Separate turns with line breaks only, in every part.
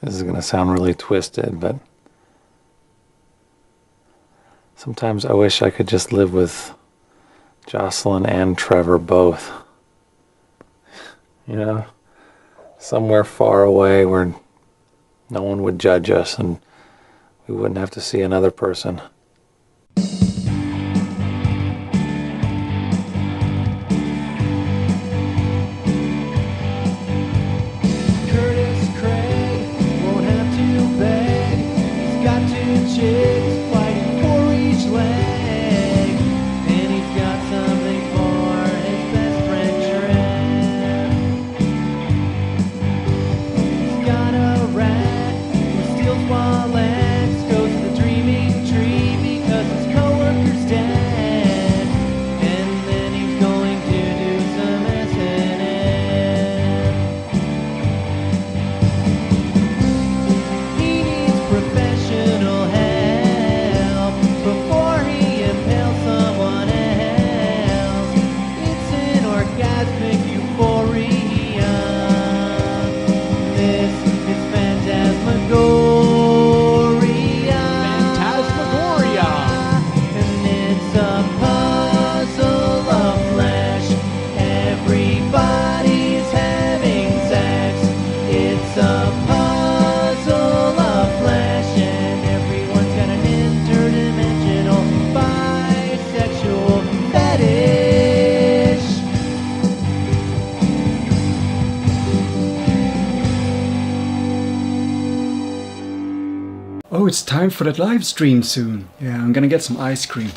This is going to sound really twisted, but sometimes I wish I could just live with Jocelyn and Trevor both. You know, somewhere far away where no one would judge us and we wouldn't have to see another person.
Oh, it's time for that live stream soon. Yeah, I'm gonna get some ice cream.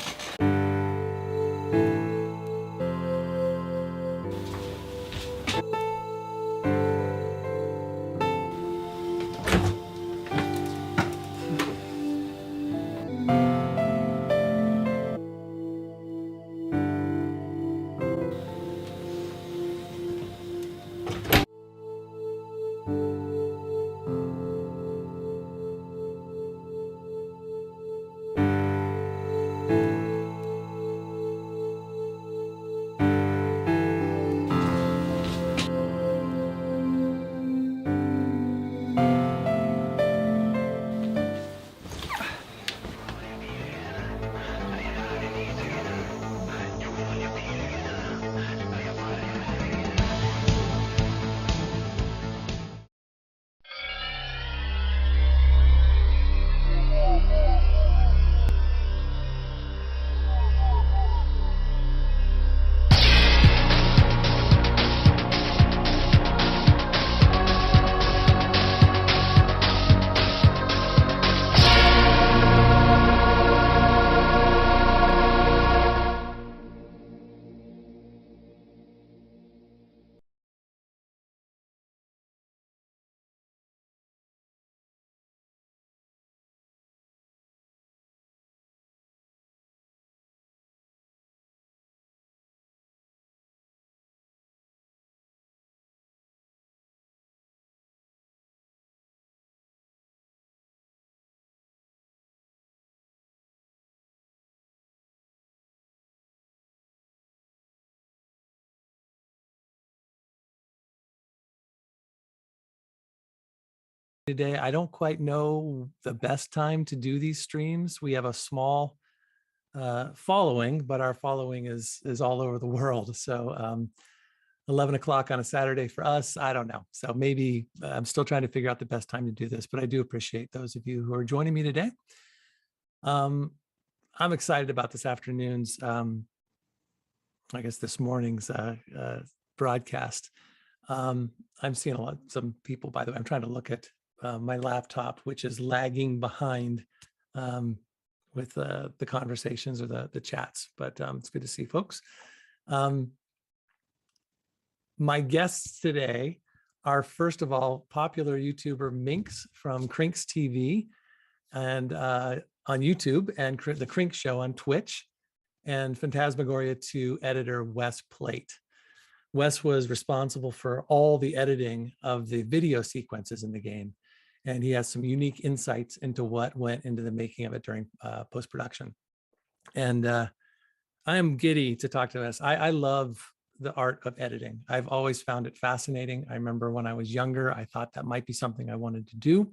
today. I don't quite know the best time to do these streams. We have a small following, but our following is all over the world. So 11 o'clock on a Saturday for us, I don't know. So maybe I'm still trying to figure out the best time to do this, but I do appreciate those of you who are joining me today. I'm excited about this afternoon's, I guess this morning's broadcast. I'm seeing some people, by the way, I'm trying to look at my laptop, which is lagging behind with the conversations or the chats, but it's good to see folks. My guests today are, first of all, popular YouTuber Minx from Crinks TV and on YouTube, and the Crink Show on Twitch, and Phantasmagoria 2 editor Wes Plate. Wes was responsible for all the editing of the video sequences in the game, and he has some unique insights into what went into the making of it during post-production. And I am giddy to talk to Wes. I love the art of editing. I've always found it fascinating. I remember when I was younger, I thought that might be something I wanted to do.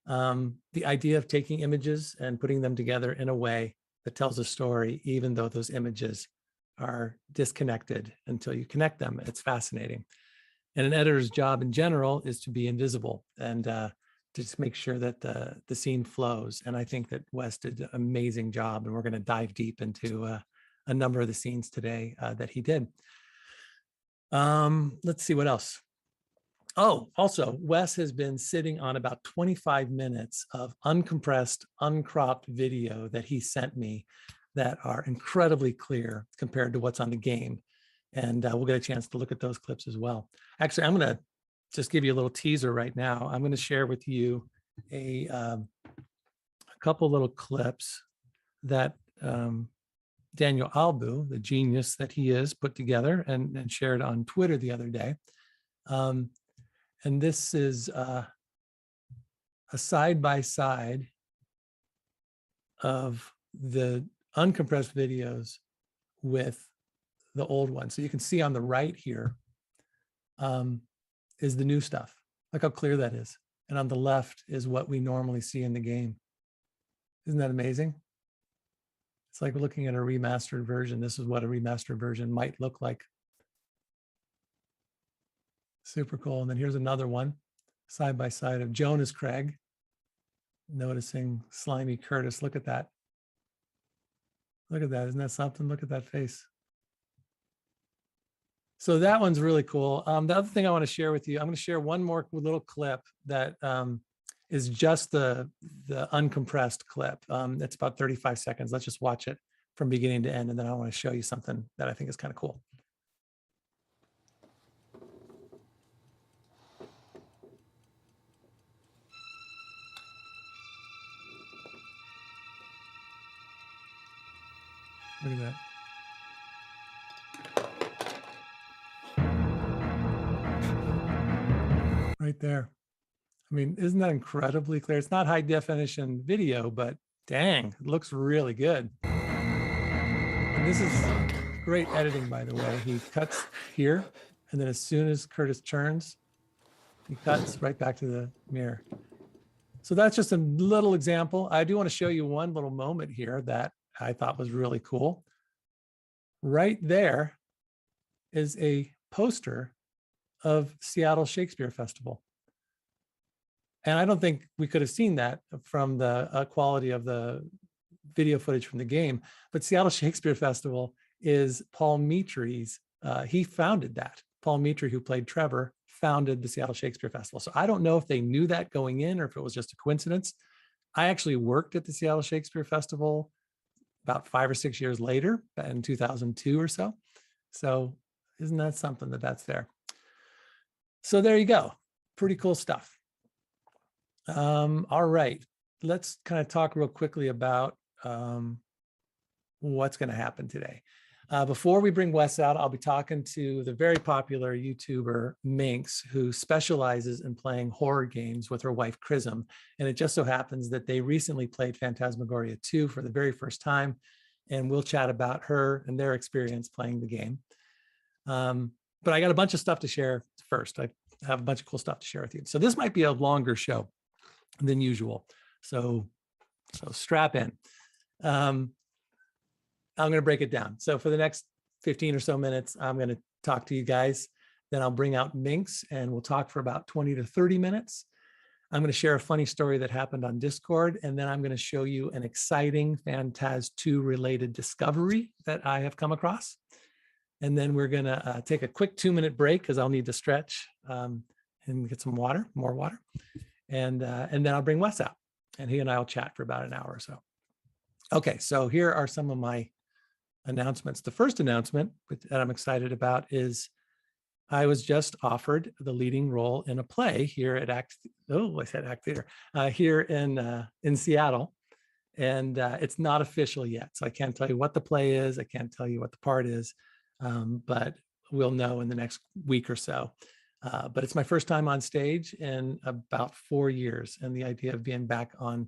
The idea of taking images and putting them together in a way that tells a story, even though those images are disconnected until you connect them, it's fascinating. And an editor's job in general is to be invisible and to just make sure that the scene flows. And I think that Wes did an amazing job, and we're going to dive deep into a number of the scenes today that he did. Let's see what else. Oh, also, Wes has been sitting on about 25 minutes of uncompressed, uncropped video that he sent me that are incredibly clear compared to what's on the game. And we'll get a chance to look at those clips as well. Actually, I'm going to just give you a little teaser right now. I'm going to share with you a couple little clips that Daniel Albu, the genius that he is, put together and shared on Twitter the other day. And this is a side-by-side of the uncompressed videos with the old one. So you can see on the right here is the new stuff. Look how clear that is. And on the left is what we normally see in the game. Isn't that amazing? It's like looking at a remastered version. This is what a remastered version might look like. Super cool. And then here's another one, side by side of Jonas Craig, noticing slimy Curtis. Look at that. Look at that. Isn't that something? Look at that face. So that one's really cool. The other thing I want to share with you, I'm going to share one more little clip that is just the uncompressed clip. It's about 35 seconds. Let's just watch it from beginning to end. And then I want to show you something that I think is kind of cool. Look at that. Right there. I mean, isn't that incredibly clear? It's not high definition video, but dang, it looks really good. And this is great editing, by the way. He cuts here, and then as soon as Curtis turns, he cuts right back to the mirror. So that's just a little example. I do want to show you one little moment here that I thought was really cool. Right there is a poster of Seattle Shakespeare Festival. And I don't think we could have seen that from the quality of the video footage from the game, but Seattle Shakespeare Festival is Paul Mitre's, he founded that. Paul Mitre, who played Trevor, founded the Seattle Shakespeare Festival. So I don't know if they knew that going in or if it was just a coincidence. I actually worked at the Seattle Shakespeare Festival about 5 or 6 years later, in 2002 or so. So isn't that something that's there? So there you go. Pretty cool stuff. All right, let's kind of talk real quickly about what's going to happen today. Before we bring Wes out, I'll be talking to the very popular YouTuber Minx, who specializes in playing horror games with her wife Chrism. And it just so happens that they recently played Phantasmagoria 2 for the very first time. And we'll chat about her and their experience playing the game. But I got a bunch of stuff to share first. I
have a bunch of cool stuff to share with you. So this might be a longer show than usual. So strap in. I'm going to break it down. So for the next 15 or so minutes, I'm going to talk to you guys. Then I'll bring out Minx and we'll talk for about 20 to 30 minutes. I'm going to share a funny story that happened on Discord, and then I'm going to show you an exciting Phantaz 2 related discovery that I have come across. And then we're going to take a quick 2-minute break because I'll need to stretch and get some water, more water. And then I'll bring Wes out and he and I will chat for about an hour or so. Okay, so here are some of my announcements. The first announcement that I'm excited about is I was just offered the leading role in a play here at Act Theater here in Seattle, and it's not official yet, so I can't tell you what the play is. I can't tell you what the part is, but we'll know in the next week or so. But it's my first time on stage in about 4 years, and the idea of being back on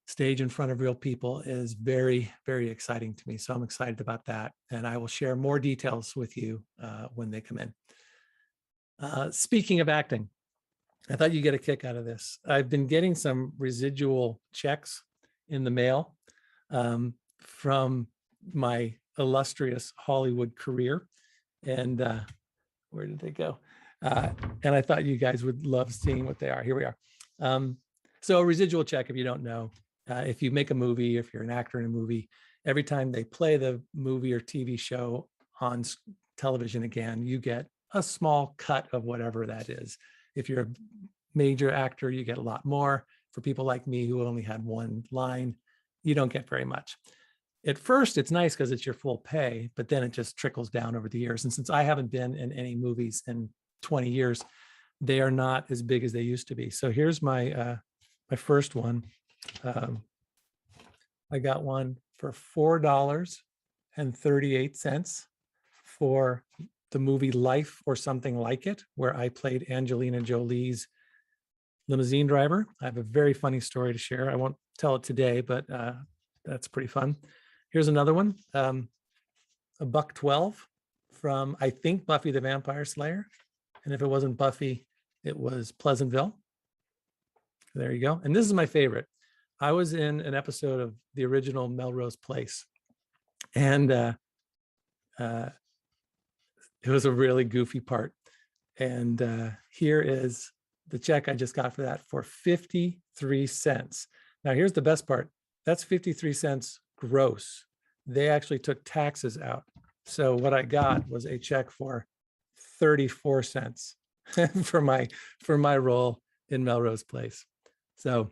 stage in front of real people is very, very exciting to me. So I'm excited about that. And I will share more details with you when they come in. Speaking of acting, I thought you'd get a kick out of this. I've been getting some residual checks in the mail from my illustrious Hollywood career. And where did they go? And I thought you guys would love seeing what they are. Here we are. So a residual check, if you don't know, if you make a movie, if you're an actor in a movie, every time they play the movie or TV show on television again, you get a small cut of whatever that is. If you're a major actor, you get a lot more. For people like me who only had one line, you don't get very much. At first, it's nice because it's your full pay, but then it just trickles down over the years. And since I haven't been in any movies in 20 years, they are not as big as they used to be. So here's my my first one. I got one for $4.38 for the movie Life or Something Like It, where I played Angelina Jolie's limousine driver. I have a very funny story to share. I won't tell it today, but that's pretty fun. Here's another one, $1.12 from, I think, Buffy the Vampire Slayer. And if it wasn't Buffy, it was Pleasantville. There you go. And this is my favorite. I was in an episode of the original Melrose Place, and it was a really goofy part. And here is the check I just got for that for 53 cents. Now, here's the best part. That's 53 cents gross. They actually took taxes out. So what I got was a check for 34 cents for my role in Melrose Place. So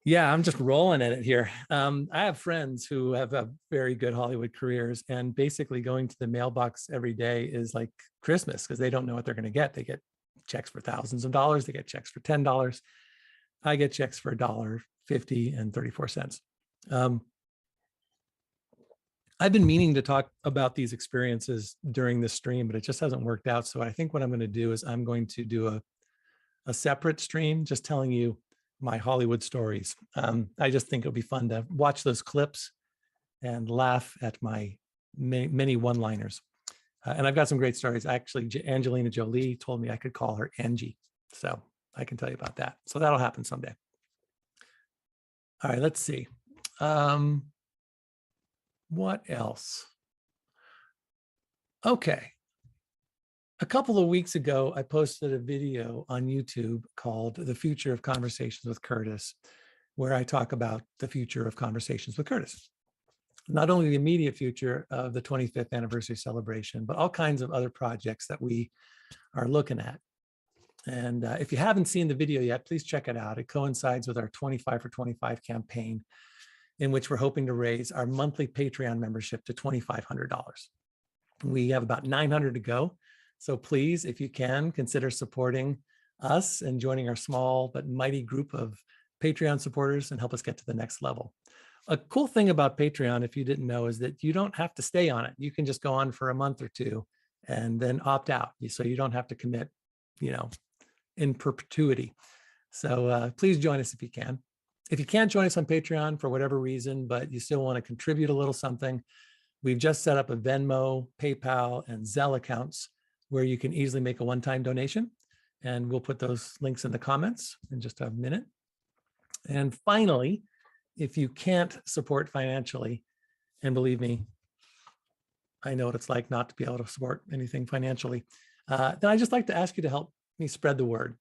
yeah, I'm just rolling in it here. I have friends who have very good Hollywood careers, and basically going to the mailbox every day is like Christmas because they don't know what they're going to get. They get checks for thousands of dollars. They get checks for $10. I get checks for $1.50 and 34 cents. I've been meaning to talk about these experiences during this stream, but it just hasn't worked out. So I think what I'm going to do is I'm going to do a separate stream just telling you my Hollywood stories. I just think it'll be fun to watch those clips and laugh at my many one-liners. And I've got some great stories. Actually, Angelina Jolie told me I could call her Angie. So I can tell you about that. So that'll happen someday. All right, let's see. What else? Okay. A couple of weeks ago, I posted a video on YouTube called The Future of Conversations with Curtis, where I talk about the future of conversations with Curtis. Not only the immediate future of the 25th anniversary celebration, but all kinds of other projects that we are looking at. And if you haven't seen the video yet, please check it out. It coincides with our 25 for 25 campaign, in which we're hoping to raise our monthly Patreon membership to $2,500. We have about 900 to go. So please, if you can, consider supporting us and joining our small but mighty group of Patreon supporters and help us get to the next level. A cool thing about Patreon, if you didn't know, is that you don't have to stay on it. You can just go on for a month or two and then opt out. So you don't have to commit, in perpetuity. So please join us if you can. If you can't join us on Patreon for whatever reason, but you still want to contribute a little something, we've just set up a Venmo, PayPal, and Zelle accounts where you can easily make a one-time donation. And we'll put those links in the comments in just a minute. And finally, if you can't support financially, and believe me, I know what it's like not to be able to support anything financially, then I just like to ask you to help me spread the word.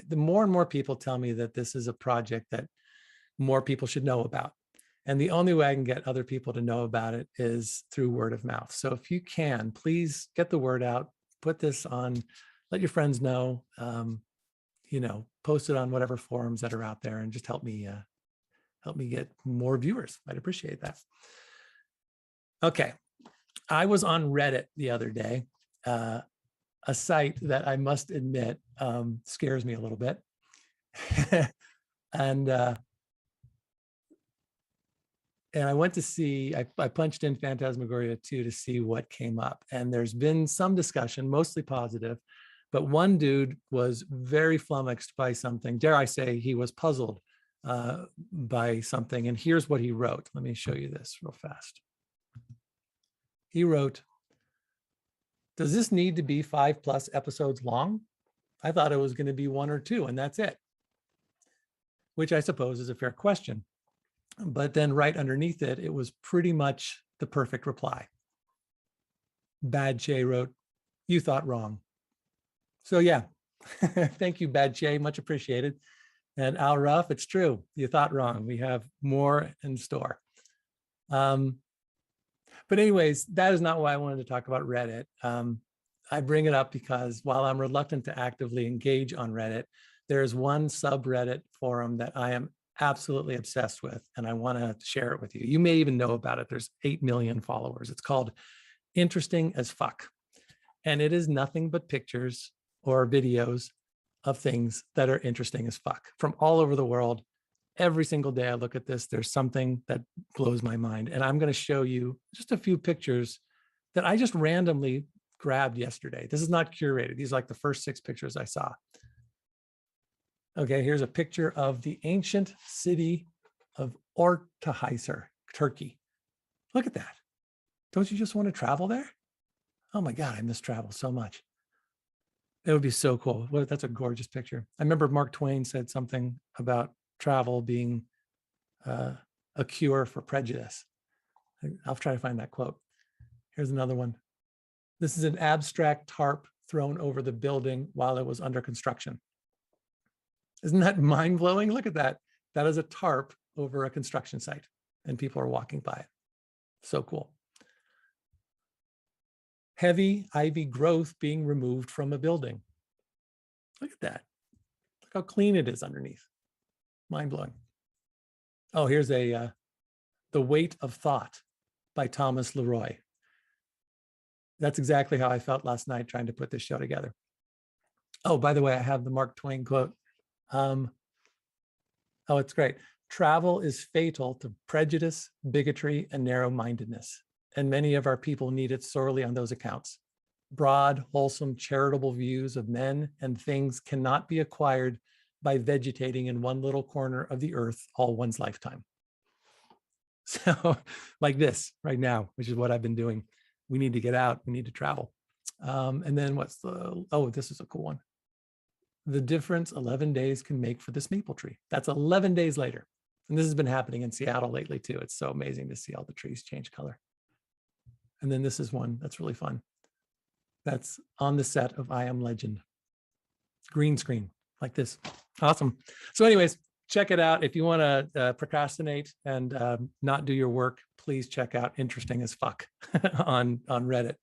The more and more people tell me that this is a project that more people should know about. And the only way I can get other people to know about it is through word of mouth. So if you can, please get the word out, put this on, let your friends know, post it on whatever forums that are out there, and just help me get more viewers. I'd appreciate that. Okay. I was on Reddit the other day, a site that I must admit scares me a little bit. And I went to see, I punched in Phantasmagoria 2 to see what came up. And there's been some discussion, mostly positive, but one dude was very flummoxed by something. Dare I say, he was puzzled by something. And here's what he wrote. Let me show you this real fast. He wrote, "Does this need to be 5+ episodes long? I thought it was going to be 1 or 2, and that's it." Which I suppose is a fair question. But then right underneath it, it was pretty much the perfect reply. Bad Che wrote, "You thought wrong." So yeah, thank you, Bad Che, much appreciated. And Al Ruff, it's true, you thought wrong. We have more in store. But anyways, that is not why I wanted to talk about Reddit. I bring it up because while I'm reluctant to actively engage on Reddit, there's one subreddit forum that I am absolutely obsessed with, and I want to share it with you. You may even know about it. There's 8 million followers. It's called Interesting as Fuck. And it is nothing but pictures or videos of things that are interesting as fuck from all over the world. Every single day I look at this, there's something that blows my mind. And I'm going to show you just a few pictures that I just randomly grabbed yesterday. This is not curated. These are like the first 6 pictures I saw. Okay, here's a picture of the ancient city of Ortahyser, Turkey. Look at that. Don't you just want to travel there? Oh my God, I miss travel so much. It would be so cool. Well, that's a gorgeous picture. I remember Mark Twain said something about travel being a cure for prejudice. I'll try to find that quote. Here's another one. This is an abstract tarp thrown over the building while it was under construction. Isn't that mind-blowing? Look at that. That is a tarp over a construction site, and people are walking by it. So cool. Heavy ivy growth being removed from a building. Look at that. Look how clean it is underneath. Mind-blowing. Oh, here's The Weight of Thought by Thomas Leroy. That's exactly how I felt last night trying to put this show together. Oh, by the way, I have the Mark Twain quote. It's great. Travel is fatal to prejudice, bigotry, and narrow-mindedness, and many of our people need it sorely on those accounts. Broad, wholesome, charitable views of men and things cannot be acquired by vegetating in one little corner of the earth all one's lifetime. So like this right now, which is what I've been doing. We need to get out. We need to travel. And then this is a cool one. The difference 11 days can make for this maple tree. That's 11 days later. And this has been happening in Seattle lately too. It's so amazing to see all the trees change color. And then this is one that's really fun. That's on the set of I Am Legend. Green screen like this. Awesome. So anyways, check it out. If you want to procrastinate and not do your work, please check out Interesting as Fuck on Reddit.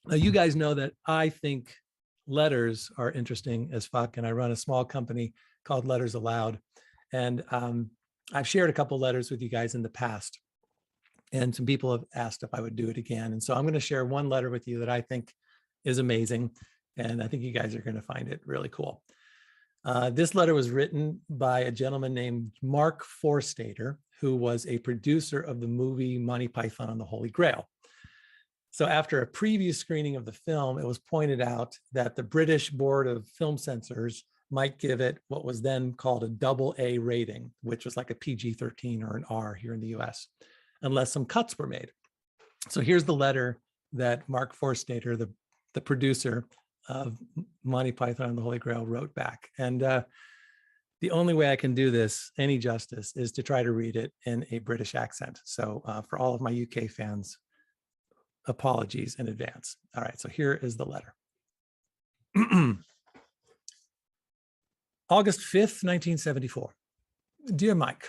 Now, you guys know that I think letters are interesting as fuck, and I run a small company called Letters Aloud. And I've shared a couple letters with you guys in the past, and some people have asked if I would do it again. And so I'm going to share one letter with you that I think is amazing, and I think you guys are going to find it really cool. This letter was written by a gentleman named Mark Forstater, who was a producer of the movie Monty Python and the Holy Grail. So after a previous screening of the film, it was pointed out that the British Board of Film Censors might give it what was then called a AA rating, which was like a PG-13 or an R here in the US, unless some cuts were made. So here's the letter that Mark Forstater, the producer of Monty Python and the Holy Grail, wrote back. And the only way I can do this any justice is to try to read it in a British accent. So for all of my UK fans, apologies in advance. All right, so here is the letter. August 5th, 1974. Dear Mike,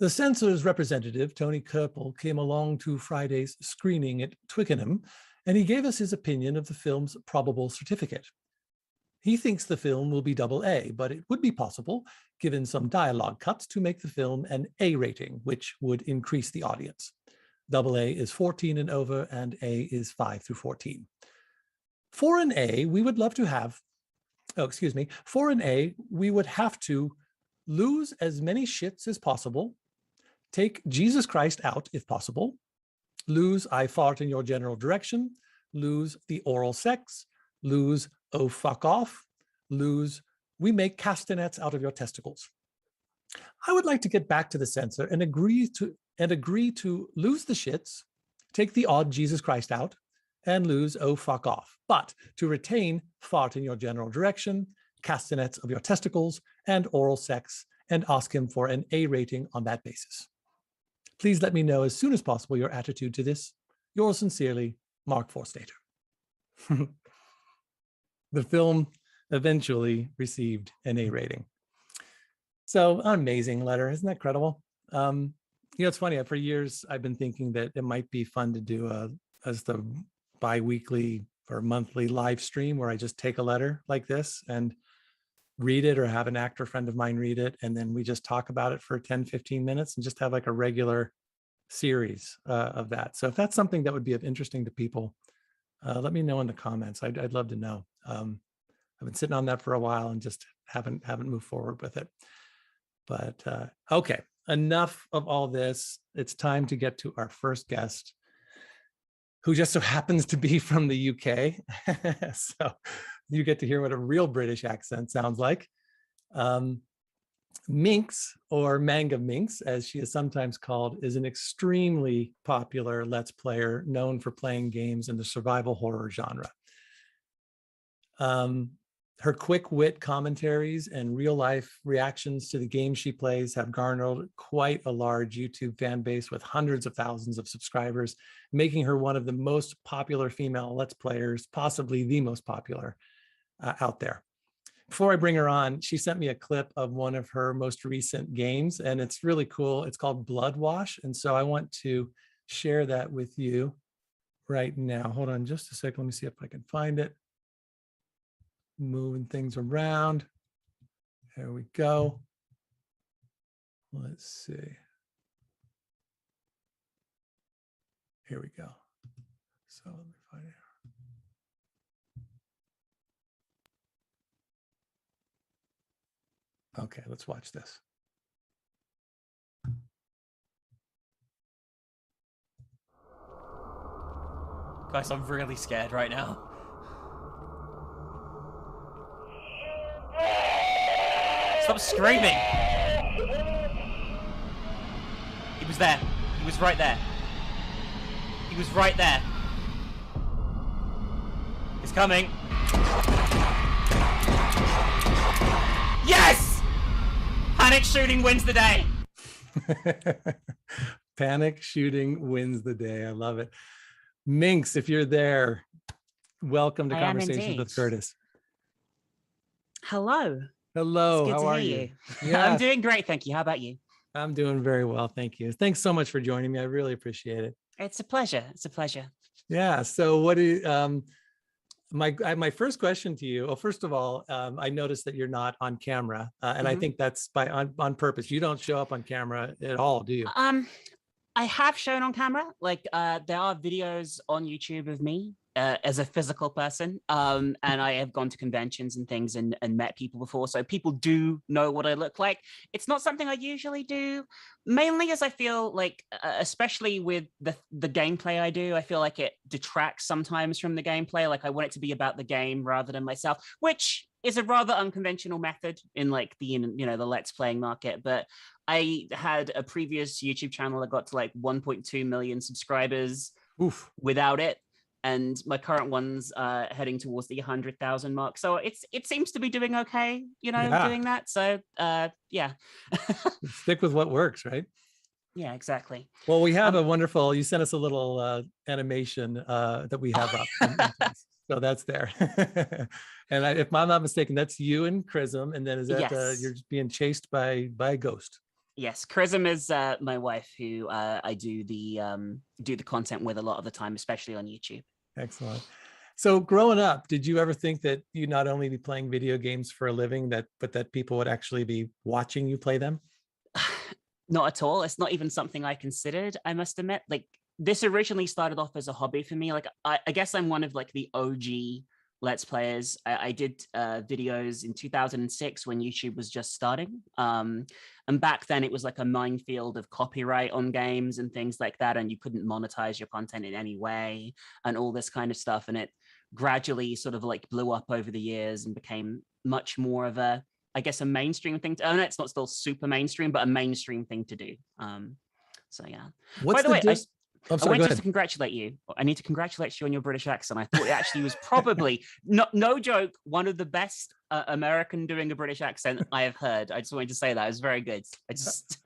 the censor's representative, Tony Kerpel, came along to Friday's screening at Twickenham, and he gave us his opinion of the film's probable certificate. He thinks the film will be AA, but it would be possible, given some dialogue cuts, to make the film an A rating, which would increase the audience. AA is 14 and over, and A is 5 through 14. For an A, we would love to have, for an A, we would have to lose as many shits as possible, take Jesus Christ out if possible, lose I fart in your general direction, lose the oral sex, lose oh fuck off, lose we make castanets out of your testicles. I would like to get back to the censor and agree to lose the shits, take the odd Jesus Christ out, and lose oh fuck off, but to retain fart in your general direction, castanets of your testicles, and oral sex, and ask him for an A rating on that basis. Please let me know as soon as possible your attitude to this. Yours sincerely, Mark Forstater. The film eventually received an A rating. So an amazing letter, isn't that incredible? It's funny, for years I've been thinking that it might be fun to do as the bi-weekly or monthly live stream where I just take a letter like this and read it, or have an actor friend of mine read it, and then we just talk about it for 10, 15 minutes and just have like a regular series of that. So if that's something that would be of interesting to people, let me know in the comments. I'd love to know. I've been sitting on that for a while and just haven't moved forward with it. But okay, enough of all this. It's time to get to our first guest, who just so happens to be from the UK. So you get to hear what a real British accent sounds like. Minx, or Manga Minx, as she is sometimes called, is an extremely popular Let's Player known for playing games in the survival horror genre. Her quick wit commentaries and real life reactions to the games she plays have garnered quite a large YouTube fan base with hundreds of thousands of subscribers, making her one of the most popular female Let's Players, possibly the most popular out there. Before I bring her on, she sent me a clip of one of her most recent games, and it's really cool. It's called Blood Wash, and so I want to share that with you right now. Hold on just a second. Let me see if I can find it. Moving things around. There we go. Let's see. Here we go. So let me find it. Okay, let's watch this.
Guys, I'm really scared right now. Stop screaming! He was there. He was right there. He was right there. He's coming. Yes! Panic shooting wins the day.
Panic shooting wins the day. I love it. Minx, if you're there, welcome to Conversations with Curtis.
Hello.
Hello.
It's good
How
to
are
hear
you?
Yeah.
I'm doing great, thank you. How about you?
I'm doing very well, thank you. Thanks so much for joining me. I really appreciate it.
It's a pleasure. It's a pleasure.
Yeah. So, what do you, my first question to you? Well, first of all, I noticed that you're not on camera, and I think that's on purpose. You don't show up on camera at all, do you?
I have shown on camera. Like, there are videos on YouTube of me as a physical person, and I have gone to conventions and things and met people before, so people do know what I look like. It's not something I usually do, mainly as I feel like, especially with the gameplay I do, I feel like it detracts sometimes from the gameplay. Like, I want it to be about the game rather than myself, which is a rather unconventional method in like the the Let's Playing market. But I had a previous YouTube channel that got to like 1.2 million subscribers.
Oof.
Without it. and my current one's heading towards the 100,000 mark. So it seems to be doing okay, doing that. So yeah.
Stick with what works, right?
Yeah, exactly.
Well, we have a wonderful, you sent us a little animation that we have up. So that's there. And if I'm not mistaken, that's you and Chrism. And then is that
Yes.
you're being chased by a ghost?
Yes, Chrism is my wife, who I do the content with a lot of the time, especially on YouTube.
Excellent. So growing up, did you ever think that you'd not only be playing video games for a living, but that people would actually be watching you play them?
Not at all. It's not even something I considered, I must admit. Like, this originally started off as a hobby for me. Like, I guess I'm one of like the OG Let's Players. I did videos in 2006 when YouTube was just starting. And back then it was like a minefield of copyright on games and things like that. And you couldn't monetize your content in any way and all this kind of stuff. And it gradually sort of like blew up over the years and became much more of a, I guess, a mainstream thing. I know it's not still super mainstream, but a mainstream thing to do. So yeah.
What's
By the way,
I'm
I
sorry,
went
go
just
ahead.
to congratulate you. I need to congratulate you on your British accent. I thought it actually was probably, no joke, one of the best American doing a British accent I have heard. I just wanted to say that. It was very good. I just...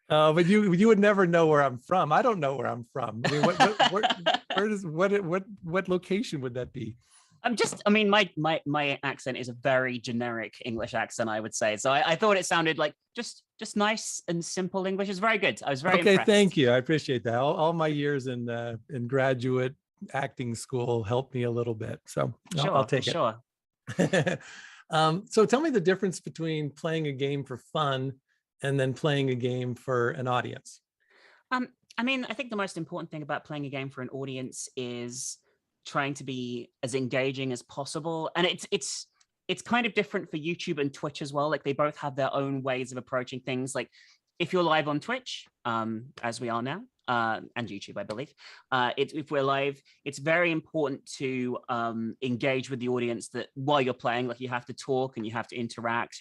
But you would never know where I'm from. I don't know where I'm from. I mean, what location would that be?
My accent is a very generic English accent, I would say. So I thought it sounded like just nice and simple English. It's very good. I was very impressed.
Thank you. I appreciate that. All my years in graduate acting school helped me a little bit. So I'll take it.
Sure.
So tell me the difference between playing a game for fun and then playing a game for an audience.
I think the most important thing about playing a game for an audience is trying to be as engaging as possible. And it's kind of different for YouTube and Twitch as well. Like, they both have their own ways of approaching things. Like, if you're live on Twitch, as we are now, and YouTube, I believe, if we're live, it's very important to engage with the audience that while you're playing, like, you have to talk and you have to interact,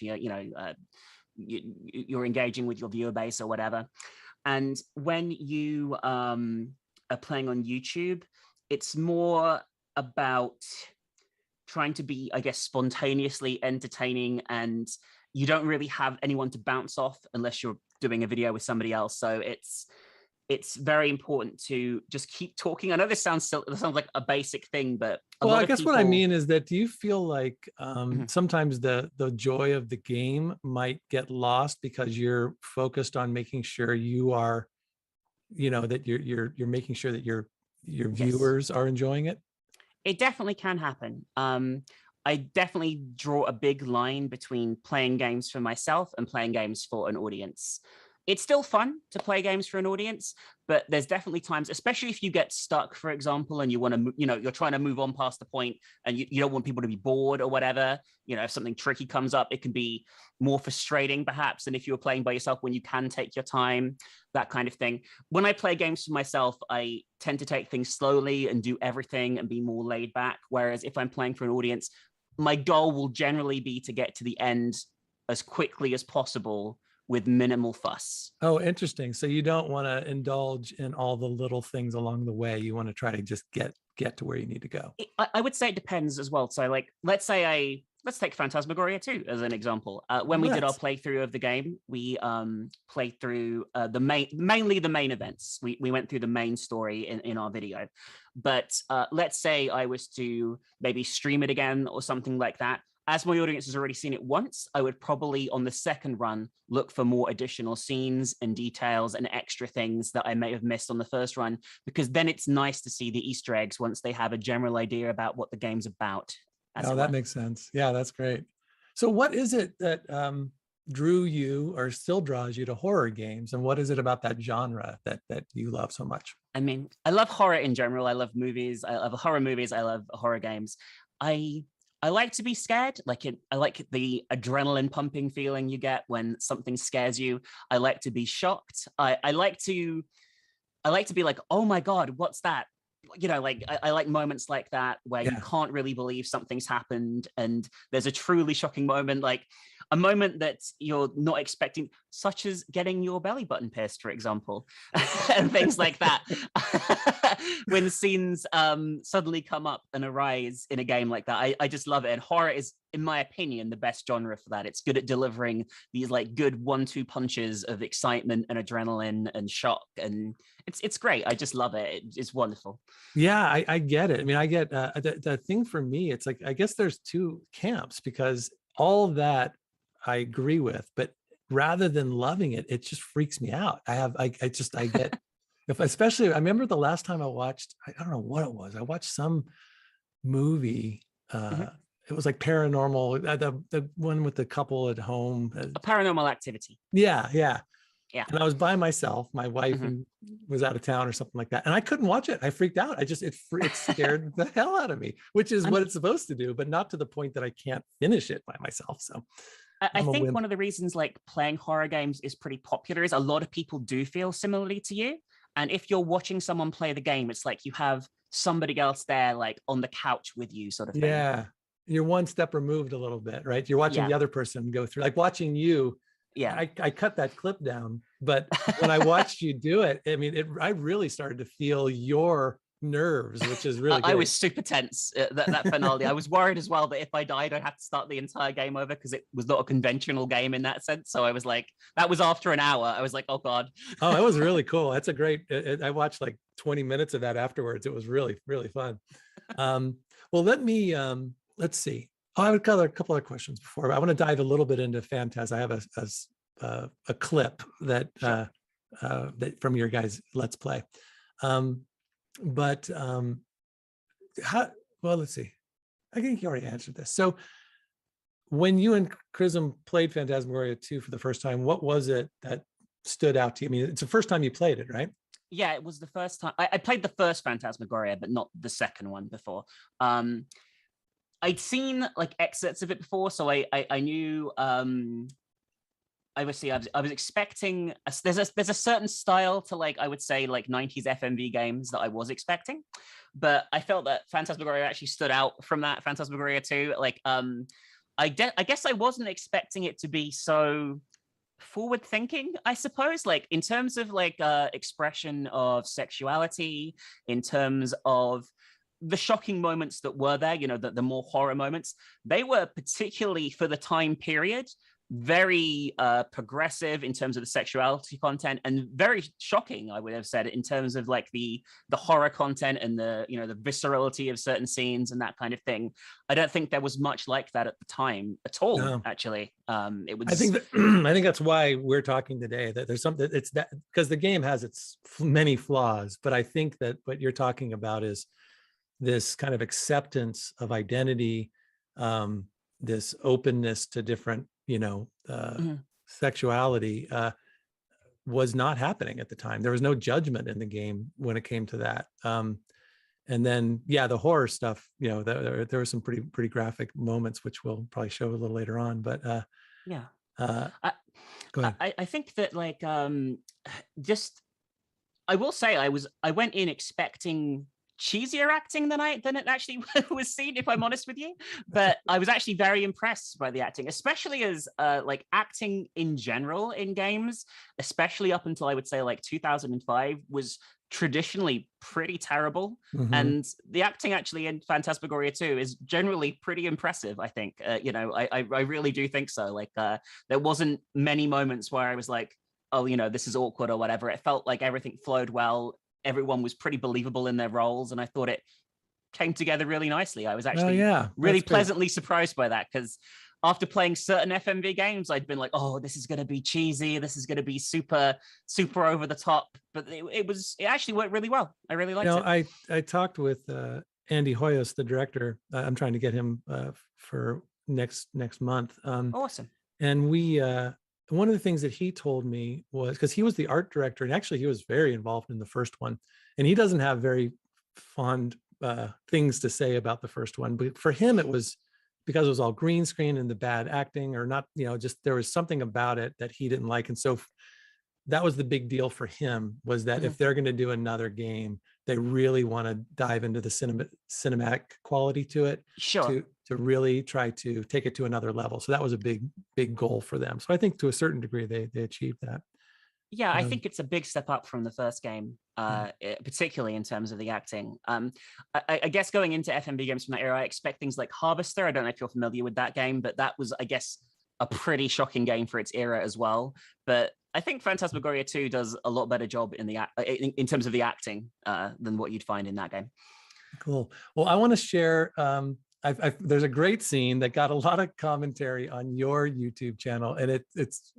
you're engaging with your viewer base or whatever. And when you are playing on YouTube, it's more about trying to be, I guess, spontaneously entertaining, and you don't really have anyone to bounce off unless you're doing a video with somebody else. So it's very important to just keep talking. I know this sounds like a basic thing, but
I guess what I mean is that, do you feel like sometimes the joy of the game might get lost because you're focused on making sure you are, that you're making sure that your viewers are enjoying it?
It definitely can happen. I definitely draw a big line between playing games for myself and playing games for an audience. It's still fun to play games for an audience, but there's definitely times, especially if you get stuck, for example, and you want to, you're trying to move on past the point and you don't want people to be bored or whatever. If something tricky comes up, it can be more frustrating perhaps than if you were playing by yourself, when you can take your time, that kind of thing. When I play games for myself, I tend to take things slowly and do everything and be more laid back. Whereas if I'm playing for an audience, my goal will generally be to get to the end as quickly as possible with minimal fuss.
Oh, interesting. So you don't want to indulge in all the little things along the way. You want to try to just get to where you need to go.
I would say it depends as well. So, like, let's take Phantasmagoria 2 as an example. When we did our playthrough of the game, we played through mainly the main events. We went through the main story in our video. But let's say I was to maybe stream it again or something like that. As my audience has already seen it once, I would probably, on the second run, look for more additional scenes and details and extra things that I may have missed on the first run, because then it's nice to see the Easter eggs once they have a general idea about what the game's about.
Oh, that makes sense. Yeah, that's great. So what is it that drew you or still draws you to horror games? And what is it about that genre that you love so much?
I mean, I love horror in general. I love movies. I love horror movies. I love horror games. I like to be scared. I like the adrenaline pumping feeling you get when something scares you. I like to be shocked. I like to be like, oh my God, what's that? I like moments like that where you can't really believe something's happened and there's a truly shocking moment. Like, a moment that you're not expecting, such as getting your belly button pierced, for example, and things like that. When scenes suddenly come up and arise in a game like that, I just love it. And horror is, in my opinion, the best genre for that. It's good at delivering these like good 1-2 punches of excitement and adrenaline and shock, and it's great. I just love it. It's wonderful.
Yeah, I get it. I mean, I get the thing for me. It's like, I guess there's two camps, because all of that I agree with, but rather than loving it, it just freaks me out. I get, if especially, I remember the last time I watched, I don't know what it was. I watched some movie. It was like paranormal, the one with the couple at home.
A Paranormal Activity.
Yeah.
Yeah.
And I was by myself. My wife was out of town or something like that, and I couldn't watch it. I freaked out. It scared the hell out of me, which is what it's supposed to do, but not to the point that I can't finish it by myself. So
I think one of the reasons like playing horror games is pretty popular is a lot of people do feel similarly to you. And if you're watching someone play the game, it's like you have somebody else there, like on the couch with you, sort of thing.
Yeah. You're one step removed a little bit, right? You're watching the other person go through, like watching you.
Yeah.
I cut that clip down, but when I watched you do it, I mean, I really started to feel your nerves, which is really good.
I was super tense that finale. I was worried as well that if I died, I'd have to start the entire game over, because it was not a conventional game in that sense. So I was like, that was after an hour. I was like, oh God.
Oh, it was really cool. That's a great, I watched like 20 minutes of that afterwards. It was really, really fun. Well, let's see. Oh, I would cover a couple of questions before. I want to dive a little bit into Phantas. I have a clip that that from your guys' Let's Play. Let's see. I think you already answered this. So when you and Chrism played Phantasmagoria 2 for the first time, what was it that stood out to you? I mean, it's the first time you played it, right?
Yeah, it was the first time. I played the first Phantasmagoria, but not the second one before. I'd seen like excerpts of it before, so I knew. Obviously, I was expecting. There's a certain style to, like, I would say, like 90s FMV games that I was expecting, but I felt that Phantasmagoria actually stood out from that. Phantasmagoria 2, like, I guess I wasn't expecting it to be so forward thinking, I suppose, like in terms of like expression of sexuality, in terms of the shocking moments that were there, you know, the more horror moments, they were particularly for the time period very progressive in terms of the sexuality content, and very shocking, I would have said, in terms of like the horror content and the, you know, the viscerality of certain scenes and that kind of thing. I don't think there was much like that at the time at all. No. Actually, it was. I
think that's why we're talking today. That there's something. It's that because the game has its many flaws, but I think that what you're talking about is this kind of acceptance of identity, this openness to different, you know, sexuality was not happening at the time. There was no judgment in the game when it came to that. And then, yeah, the horror stuff, you know, there were some pretty graphic moments, which we'll probably show a little later on. But
yeah,
go ahead.
I think that like just I will say I went in expecting cheesier acting than it actually was seen, if I'm honest with you, but I was actually very impressed by the acting, especially as like acting in general in games, especially up until I would say like 2005, was traditionally pretty terrible. And the acting actually in Phantasmagoria 2 is generally pretty impressive, I think. You know, I really do think so. Like there wasn't many moments where I was like, oh, you know, this is awkward or whatever. It felt like everything flowed well. Everyone was pretty believable in their roles, and I thought it came together really nicely. I was actually really pleasantly surprised by that, because after playing certain FMV games, I'd been like, oh, this is going to be cheesy. This is going to be super, super over the top. But it actually worked really well. I really liked it.
I talked with Andy Hoyos, the director. I'm trying to get him for next month.
Awesome.
And we, one of the things that he told me was, because he was the art director, and actually he was very involved in the first one, and he doesn't have very fond things to say about the first one, but for him it was because it was all green screen and the bad acting, or not, you know, just there was something about it that he didn't like. And so that was the big deal for him, was that if they're going to do another game, they really want to dive into the cinematic quality to it,
Sure.
to really try to take it to another level. So that was a big goal for them. So I think to a certain degree they achieved that.
Yeah, I think it's a big step up from the first game, particularly in terms of the acting. I guess going into FMV games from that era, I expect things like Harvester. I don't know if you're familiar with that game, but that was, I guess, a pretty shocking game for its era as well. But I think Phantasmagoria 2 does a lot better job in terms of the acting than what you'd find in that game.
Cool. Well, I want to share. There's a great scene that got a lot of commentary on your YouTube channel, and it's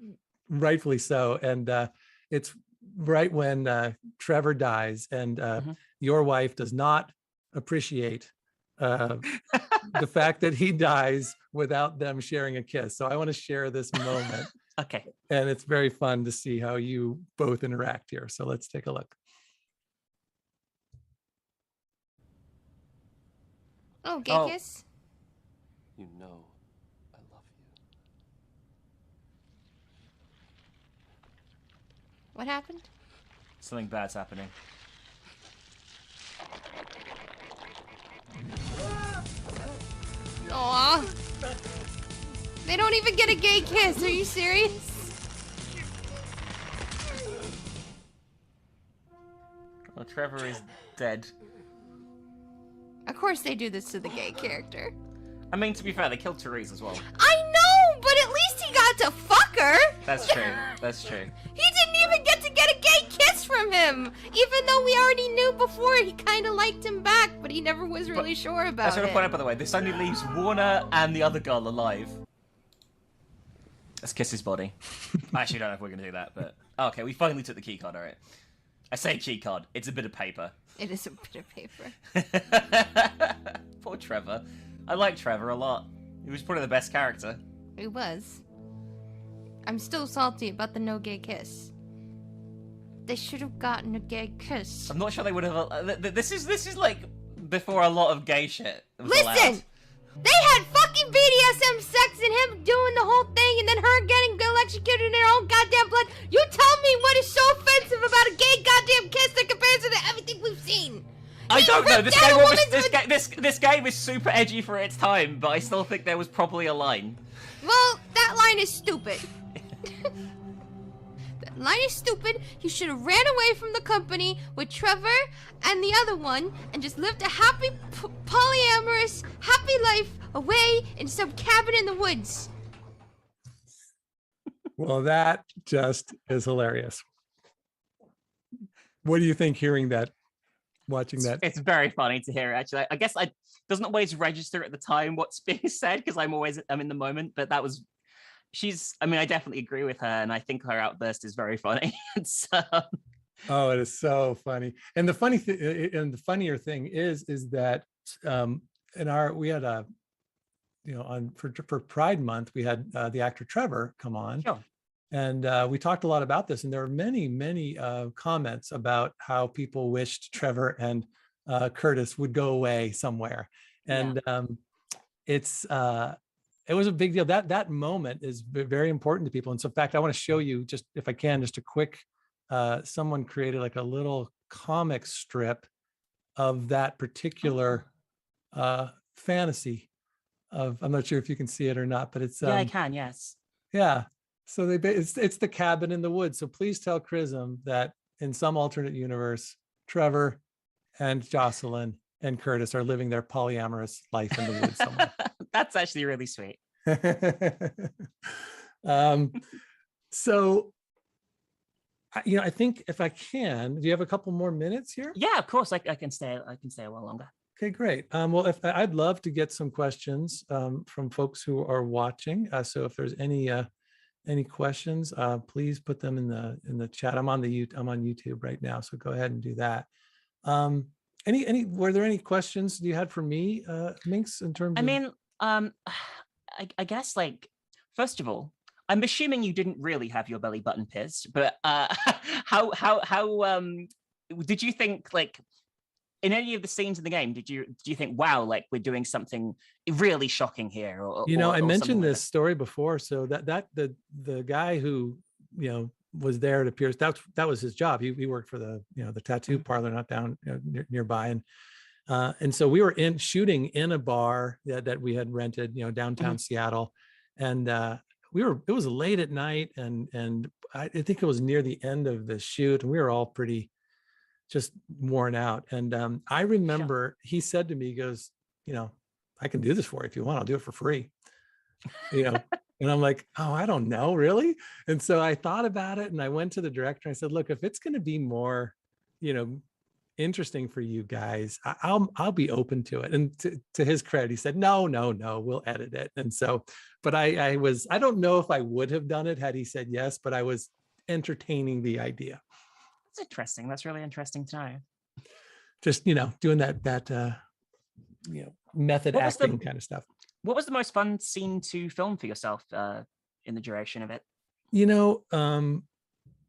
rightfully so. And it's right when Trevor dies, and your wife does not appreciate the fact that he dies without them sharing a kiss. So I want to share this moment.
Okay.
And it's very fun to see how you both interact here. So let's take a look.
Oh, gay kiss?
You know I love you.
What happened?
Something bad's happening.
Aw. They don't even get a gay kiss. Are you serious?
Well, Trevor is dead.
Of course they do this to the gay character.
I mean, to be fair, they killed Therese as well.
I know, but at least he got to fuck her.
That's true. That's true.
He didn't even get to get a gay kiss from him, even though we already knew before he kind of liked him back, but he never was really sure about
I just want
it.
to point out, by the way, this only leaves Warner and the other girl alive. Let's kiss his body. I actually don't know if we're going to do that, but... Okay, we finally took the keycard, alright. I say keycard, it's a bit of paper.
It is a bit of paper.
Poor Trevor. I like Trevor a lot. He was probably the best character.
He was. I'm still salty about the no gay kiss. They should have gotten a gay kiss.
I'm not sure they would have... This is like before a lot of gay shit was
Listen!
allowed.
They had fucking BDSM sex and him doing the whole thing and then her getting electrocuted in her own goddamn blood. You tell me what is so offensive about a gay goddamn kiss in comparison to everything we've seen.
I
He
don't know.
ripped out a woman's
This game is super edgy for its time, but I still think there was probably a line.
Well, that line is stupid. That line is stupid. He should have ran away from the company with Trevor and the other one and just lived a happy, polyamorous, happy life away in some cabin in the woods.
Well, that just is hilarious. What do you think hearing that, watching that?
It's very funny to hear, actually. I guess I doesn't always register at the time what's being said because I'm in the moment, but that was... I mean, I definitely agree with her, and I think her outburst is very funny. So...
Oh, it is so funny. And the funny thing, and the funnier thing is that we had a, for Pride Month, we had the actor Trevor come on.
Sure.
And we talked a lot about this, and there were many comments about how people wished Trevor and Curtis would go away somewhere. And it was a big deal. That moment is very important to people. And so, in fact, I want to show you, just if I can, just a quick, someone created like a little comic strip of that particular fantasy of, I'm not sure if you can see it or not, but it's...
yeah, I can, yes.
Yeah. So it's the cabin in the woods. So please tell Chrism that in some alternate universe, Trevor and Jocelyn and Curtis are living their polyamorous life in the woods somewhere.
That's actually really sweet.
So, I think if I can, do you have a couple more minutes here?
Yeah, of course. I can stay. I can stay a while longer.
Okay, great. Well, I'd love to get some questions from folks who are watching. So if there's any questions, please put them in the chat. I'm on YouTube right now, so go ahead and do that. Were there any questions you had for me, Minx, in terms of...
I mean, I guess, like, first of all, I'm assuming you didn't really have your belly button pierced, but how did you think, like, in any of the scenes in the game, do you think, wow, like we're doing something really shocking here? Or
I
or
mentioned
like
this story before, so that the guy who was there to pierce. That was his job. He worked for the the tattoo parlor, not down nearby, and so we were shooting in a bar that we had rented, downtown Seattle, and it was late at night, and I think it was near the end of the shoot, and we were all pretty just worn out. And I remember he said to me, he goes, I can do this for you if you want. I'll do it for free. And I'm like, oh, I don't know, really. And so I thought about it, and I went to the director. And I said, look, if it's going to be more, interesting for you guys, I'll be open to it. And to his credit, he said, no, we'll edit it. And so, but I don't know if I would have done it had he said yes, but I was entertaining the idea.
That's interesting. That's really interesting to know.
Just, doing that method acting kind of stuff.
What was the most fun scene to film for yourself in the duration of it?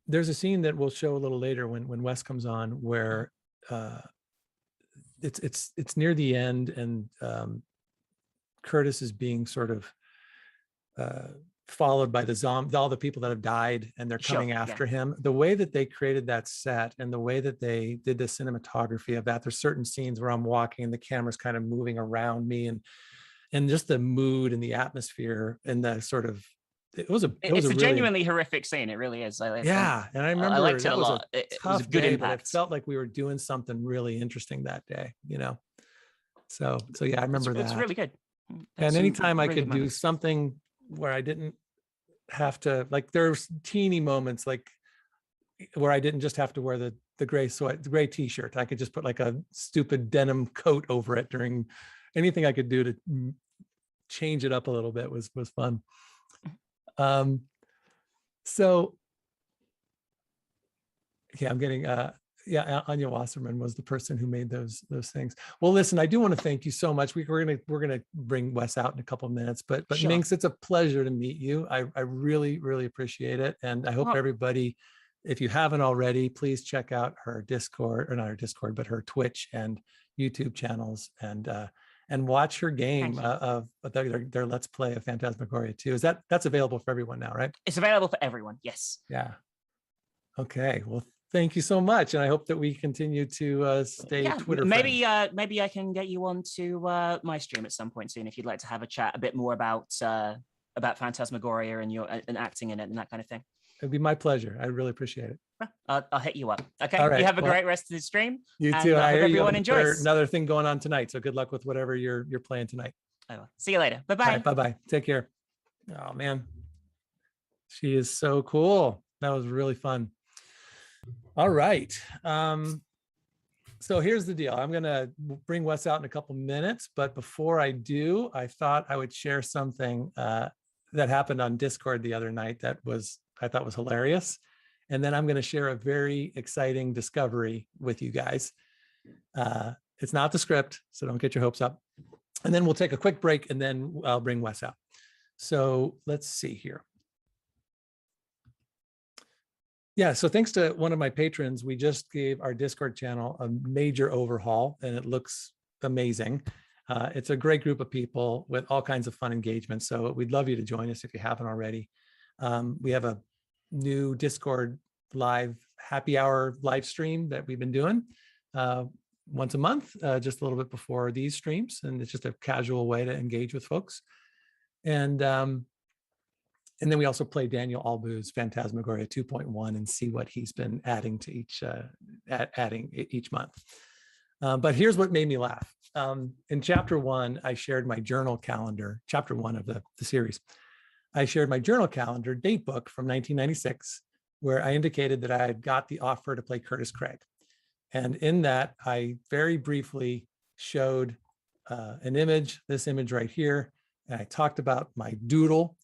There's a scene that we'll show a little later when Wes comes on, where it's near the end, and Curtis is being sort of followed by all the people that have died, and they're coming after him. The way that they created that set and the way that they did the cinematography of that, there's certain scenes where I'm walking and the camera's kind of moving around me, and just the mood and the atmosphere and the sort of, it's a
genuinely horrific scene. It really is.
And I remember
I liked it a lot.
It was a good impact. It felt like we were doing something really interesting that day, So yeah, I remember that. It's
really good.
And anytime I could do something where I didn't have to, like, there's teeny moments like where I didn't just have to wear the gray t-shirt. I could just put like a stupid denim coat over it. During anything I could do to change it up a little bit was fun. So yeah, I'm getting Anya Wasserman was the person who made those things. Well, listen, I do want to thank you so much. We're gonna bring Wes out in a couple of minutes, but sure. Minx, it's a pleasure to meet you. I really, really appreciate it, and I hope everybody, if you haven't already, please check out her Discord, or not her Discord, but her Twitch and YouTube channels, and watch her game of their Let's Play of Phantasmagoria 2. That's available for everyone now, right?
It's available for everyone. Yes.
Yeah. Okay. Well, thank you so much, and I hope that we continue to stay Twitter
maybe
friends.
Maybe I can get you on to my stream at some point soon if you'd like to have a chat a bit more about Phantasmagoria and acting in it and that kind of thing.
It'd be my pleasure. I really appreciate it.
I'll hit you up. Okay.
All right.
You have a great rest of the stream.
You too.
I hope everyone enjoys.
Another thing going on tonight, so good luck with whatever you're playing tonight.
I will. See you later. Bye-bye.
Right, bye-bye. Take care. Oh man, she is so cool. That was really fun. All right. So here's the deal. I'm gonna bring Wes out in a couple minutes, but before I do, I thought I would share something that happened on Discord the other night that I thought was hilarious. And then I'm going to share a very exciting discovery with you guys. It's not the script, so don't get your hopes up. And then we'll take a quick break, and then I'll bring Wes out. So let's see here. Yeah, so thanks to one of my patrons, we just gave our Discord channel a major overhaul, and it looks amazing. It's a great group of people with all kinds of fun engagements. So we'd love you to join us if you haven't already. We have a new Discord live happy hour live stream that we've been doing once a month, just a little bit before these streams. And it's just a casual way to engage with folks. And then we also play Daniel Albu's Phantasmagoria 2.1 and see what he's been adding to each month. But here's what made me laugh. In chapter 1, I shared my journal calendar, chapter 1 of the series. I shared my journal calendar date book from 1996, where I indicated that I had got the offer to play Curtis Craig. And in that, I very briefly showed an image, this image right here. And I talked about my doodle,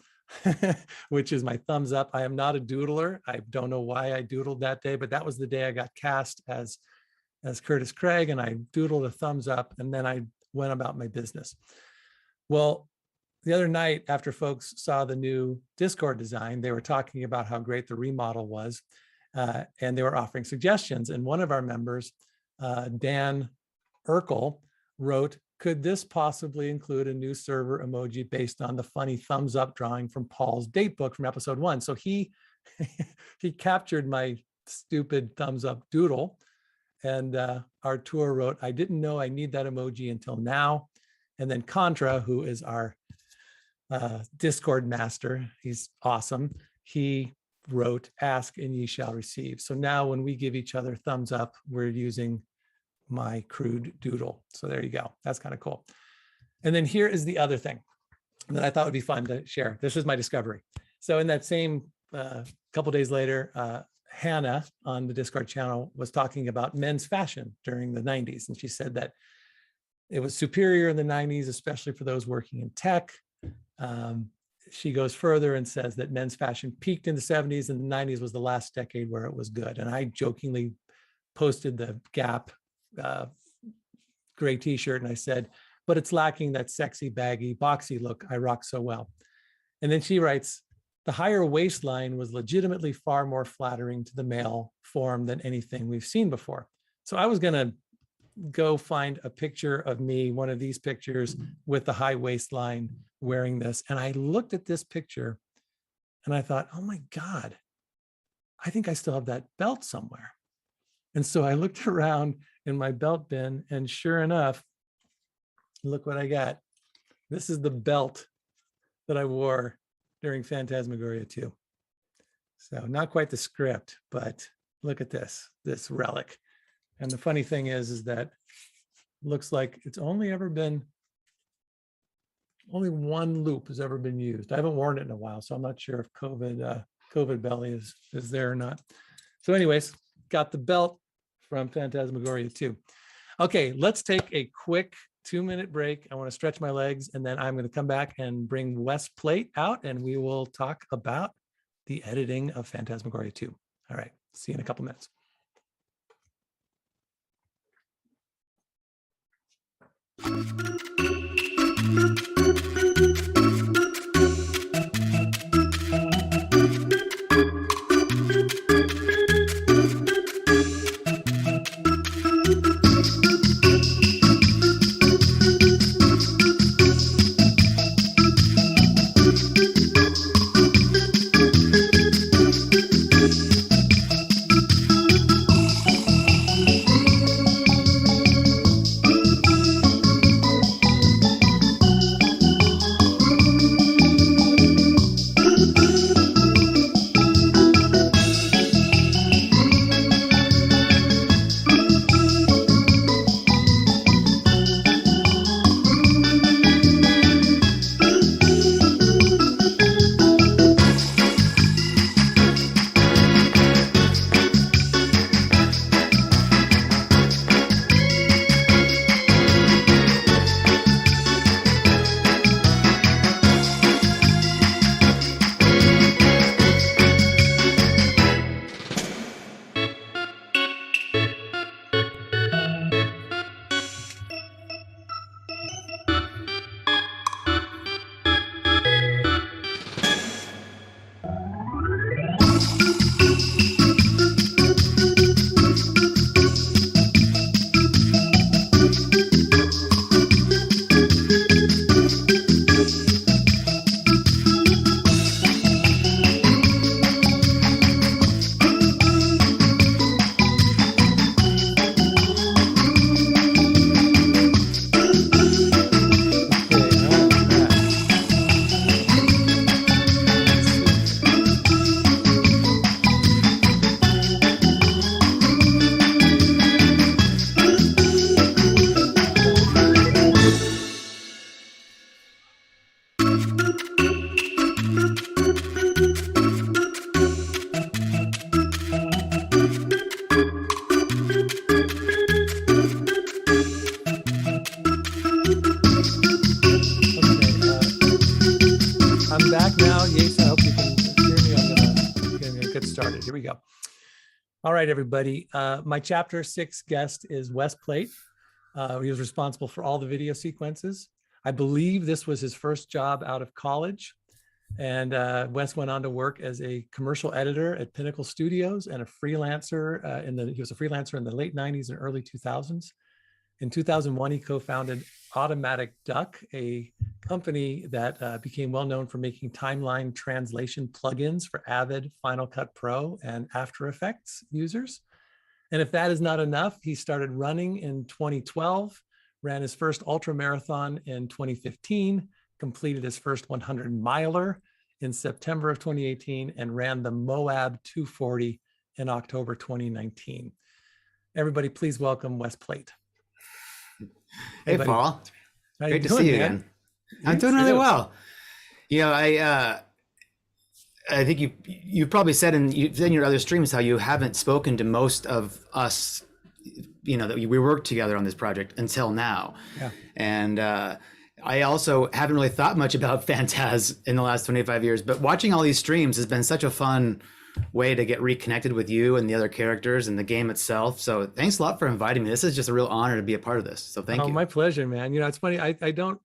which is my thumbs up. I am not a doodler. I don't know why I doodled that day, but that was the day I got cast as Curtis Craig, and I doodled a thumbs up, and then I went about my business. Well, the other night, after folks saw the new Discord design, they were talking about how great the remodel was, and they were offering suggestions. And one of our members, Dan Urkel, wrote, "Could this possibly include a new server emoji based on the funny thumbs up drawing from Paul's date book from episode 1?" So he he captured my stupid thumbs up doodle. And Artur wrote, I didn't know I need that emoji until now. And then Contra, who is our Discord master, he's awesome. He wrote, ask and ye shall receive. So now when we give each other thumbs up, we're using my crude doodle. So there you go. That's kind of cool. And then here is the other thing that I thought would be fun to share. This is my discovery. So in that same couple days later, Hannah on the Discord channel was talking about men's fashion during the 90s. And she said that it was superior in the 90s, especially for those working in tech. She goes further and says that men's fashion peaked in the 70s and the 90s was the last decade where it was good. And I jokingly posted the Gap gray t-shirt and I said, but it's lacking that sexy, baggy, boxy look I rock so well. And then she writes, the higher waistline was legitimately far more flattering to the male form than anything we've seen before. So I was going to go find a picture of me, one of these pictures with the high waistline wearing this. And I looked at this picture and I thought, oh my God, I think I still have that belt somewhere. And so I looked around in my belt bin and sure enough, look what I got. This is the belt that I wore during Phantasmagoria 2. So not quite the script, but look at this relic. And the funny thing is that looks like it's only one loop has ever been used. I haven't worn it in a while, so I'm not sure if COVID belly is there or not. So anyways, got the belt from Phantasmagoria 2. Okay, let's take a quick 2-minute break. I want to stretch my legs, and then I'm going to come back and bring Wes Plate out, and we will talk about the editing of Phantasmagoria 2. All right, see you in a couple minutes. Here we go. All right, everybody. My chapter 6 guest is Wes Plate. He was responsible for all the video sequences. I believe this was his first job out of college. And Wes went on to work as a commercial editor at Pinnacle Studios and a freelancer he was a freelancer in the late 90s and early 2000s. In 2001, he co-founded Automatic Duck, a company that became well known for making timeline translation plugins for Avid, Final Cut Pro, and After Effects users. And if that is not enough, he started running in 2012, ran his first ultra marathon in 2015, completed his first 100 miler in September of 2018, and ran the Moab 240 in October 2019. Everybody, please welcome Wes Plate.
Hey,
buddy.
Paul.
How
Great
you
to
doing,
see you
man?
again. I'm
You
doing really
too.
well. You know, I think you've probably said in your other streams how you haven't spoken to most of us, you know, that we worked together on this project until now.
Yeah.
And I also haven't really thought much about Phantaz in the last 25 years, but watching all these streams has been such a fun way to get reconnected with you and the other characters and the game itself. So thanks a lot for inviting me. This is just a real honor to be a part of this. So thank you.
My pleasure, man. You know, it's funny. I don't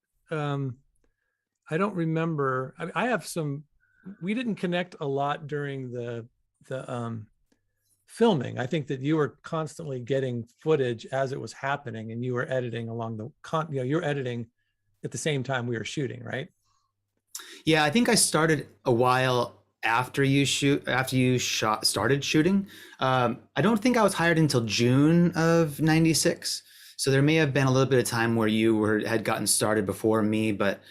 remember. I have some. We didn't connect a lot during the filming. I think that you were constantly getting footage as it was happening, and you were editing along the you're editing at the same time we were shooting, right?
Yeah, I think I started a while after you started shooting. I don't think I was hired until June of '96. So there may have been a little bit of time where you had gotten started before me, but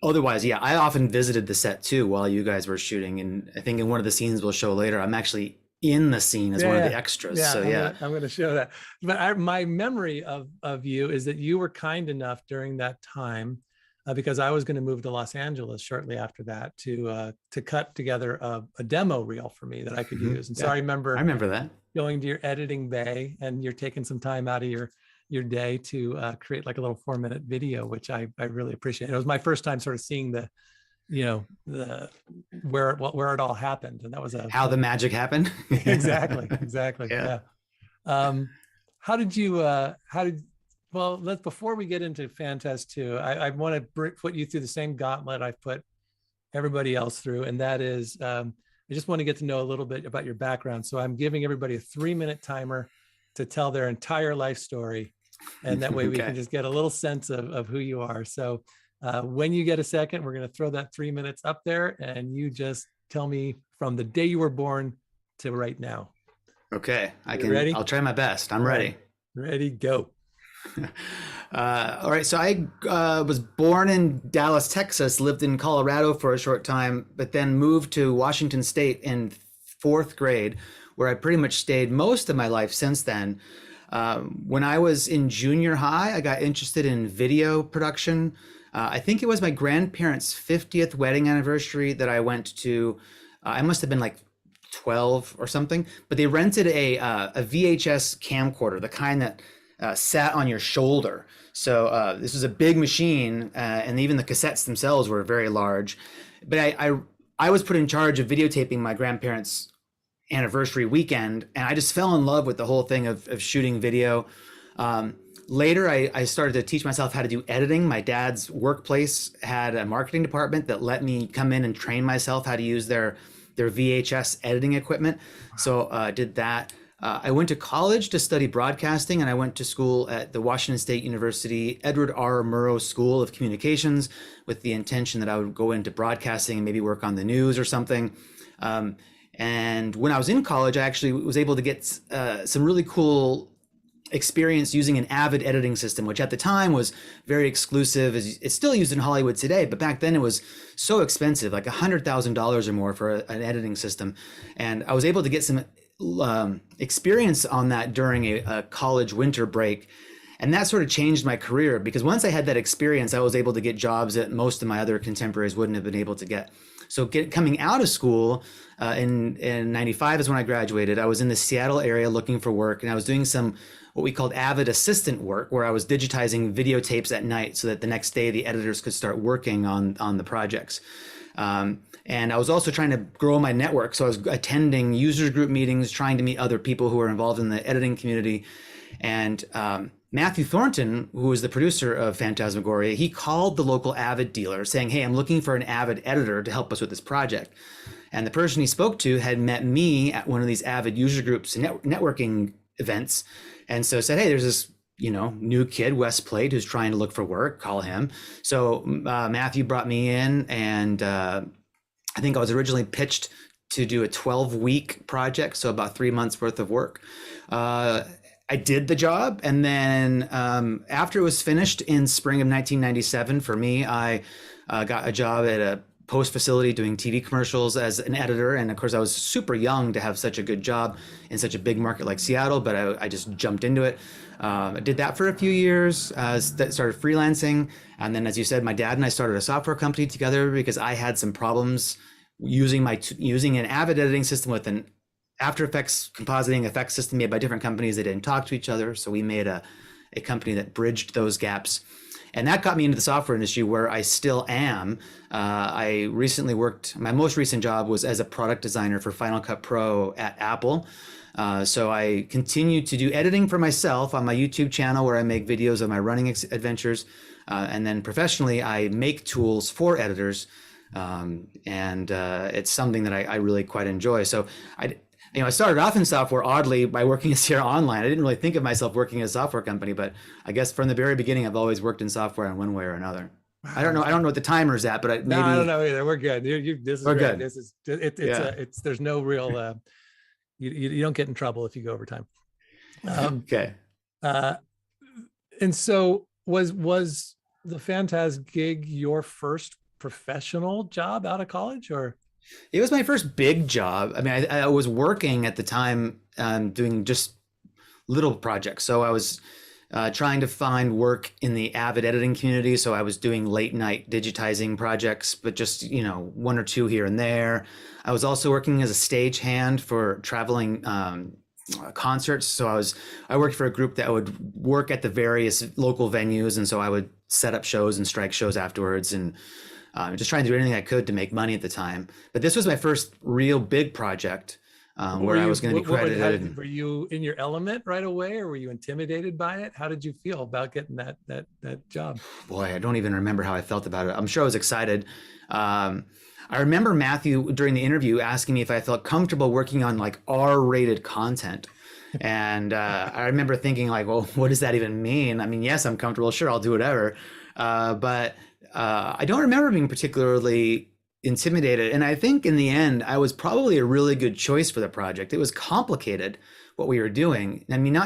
otherwise, yeah, I often visited the set too while you guys were shooting. And I think in one of the scenes we'll show later, I'm actually in the scene as one of the extras.
Yeah,
so
I'm going to show that. But my memory of you is that you were kind enough during that time, because I was going to move to Los Angeles shortly after that to cut together a demo reel for me that I could use. And so I remember
that
going to your editing bay, and you're taking some time out of your day to create like a little 4-minute video, which I really appreciate. It was my first time sort of seeing where it all happened, and that was
how the magic happened.
exactly.
Yeah.
Before we get into Phantaz 2, I want to put you through the same gauntlet I've put everybody else through, and that is I just want to get to know a little bit about your background. So I'm giving everybody a 3-minute timer to tell their entire life story, and that way we can just get a little sense of who you are. So when you get a second, we're going to throw that 3 minutes up there, and you just tell me from the day you were born to right now.
Okay,
Ready?
I'll try my best. I'm ready.
Ready, go.
All right, so I was born in Dallas, Texas, lived in Colorado for a short time, but then moved to Washington State in 4th grade, where I pretty much stayed most of my life since then. When I was in junior high, I got interested in video production. I think it was my grandparents' 50th wedding anniversary that I went to. I must have been like 12 or something, but they rented a VHS camcorder, the kind that sat on your shoulder. So this was a big machine, and even the cassettes themselves were very large. But I was put in charge of videotaping my grandparents' anniversary weekend, and I just fell in love with the whole thing of shooting video. Later, I started to teach myself how to do editing. My dad's workplace had a marketing department that let me come in and train myself how to use their VHS editing equipment. So I did that. I went to college to study broadcasting, and I went to school at the Washington State University Edward R. Murrow School of Communications with the intention that I would go into broadcasting and maybe work on the news or something. And when I was in college, I actually was able to get some really cool experience using an Avid editing system, which at the time was very exclusive. It's still used in Hollywood today, but back then it was so expensive, like $100,000 or more for an editing system. And I was able to get some experience on that during a college winter break. And that sort of changed my career, because once I had that experience, I was able to get jobs that most of my other contemporaries wouldn't have been able to get. So coming out of school in 95 is when I graduated. I was in the Seattle area looking for work, and I was doing some what we called Avid assistant work, where I was digitizing videotapes at night so that the next day the editors could start working on the projects. And I was also trying to grow my network. So I was attending users group meetings, trying to meet other people who were involved in the editing community. And Matthew Thornton, who was the producer of Phantasmagoria, he called the local Avid dealer saying, "Hey, I'm looking for an Avid editor to help us with this project." And the person he spoke to had met me at one of these Avid user groups networking events. And so said, "Hey, there's this new kid, Wes Plate, who's trying to look for work, call him. So Matthew brought me in, and I think I was originally pitched to do a 12-week project, so about 3 months worth of work. I did the job, and then after it was finished in spring of 1997, for me, I got a job at a post facility doing TV commercials as an editor. And of course, I was super young to have such a good job in such a big market like Seattle, but I just jumped into it. I did that for a few years, started freelancing. And then, as you said, my dad and I started a software company together because I had some problems using an Avid editing system with an After Effects compositing effects system made by different companies that didn't talk to each other. So we made a company that bridged those gaps. And that got me into the software industry, where I still am. I recently my most recent job was as a product designer for Final Cut Pro at Apple. So I continue to do editing for myself on my YouTube channel, where I make videos of my running adventures. And then professionally, I make tools for editors. And it's something that I really quite enjoy. So I started off in software, oddly, by working at Sierra Online. I didn't really think of myself working at a software company, but I guess from the very beginning, I've always worked in software in one way or another. I don't know what the timer's at, but maybe.
No, I don't know either. We're good. This is
We're
great.
good.
There's no real. You don't get in trouble if you go over time.
Okay.
And so was the Phantaz gig your first professional job out of college, or?
It was my first big job. I mean, I was working at the time doing just little projects. So I was trying to find work in the Avid editing community. So I was doing late night digitizing projects, but just, one or two here and there. I was also working as a stagehand for traveling concerts. So I worked for a group that would work at the various local venues. And so I would set up shows and strike shows afterwards, and just trying to do anything I could to make money at the time. But this was my first real big project where I was going to be credited.
Were you in your element right away, or were you intimidated by it? How did you feel about getting that job?
Boy, I don't even remember how I felt about it. I'm sure I was excited. I remember Matthew during the interview asking me if I felt comfortable working on like R-rated content. And I remember thinking like, well, what does that even mean? I mean, yes, I'm comfortable. Sure, I'll do whatever. But I don't remember being particularly intimidated. And I think in the end, I was probably a really good choice for the project. It was complicated, what we were doing. I mean,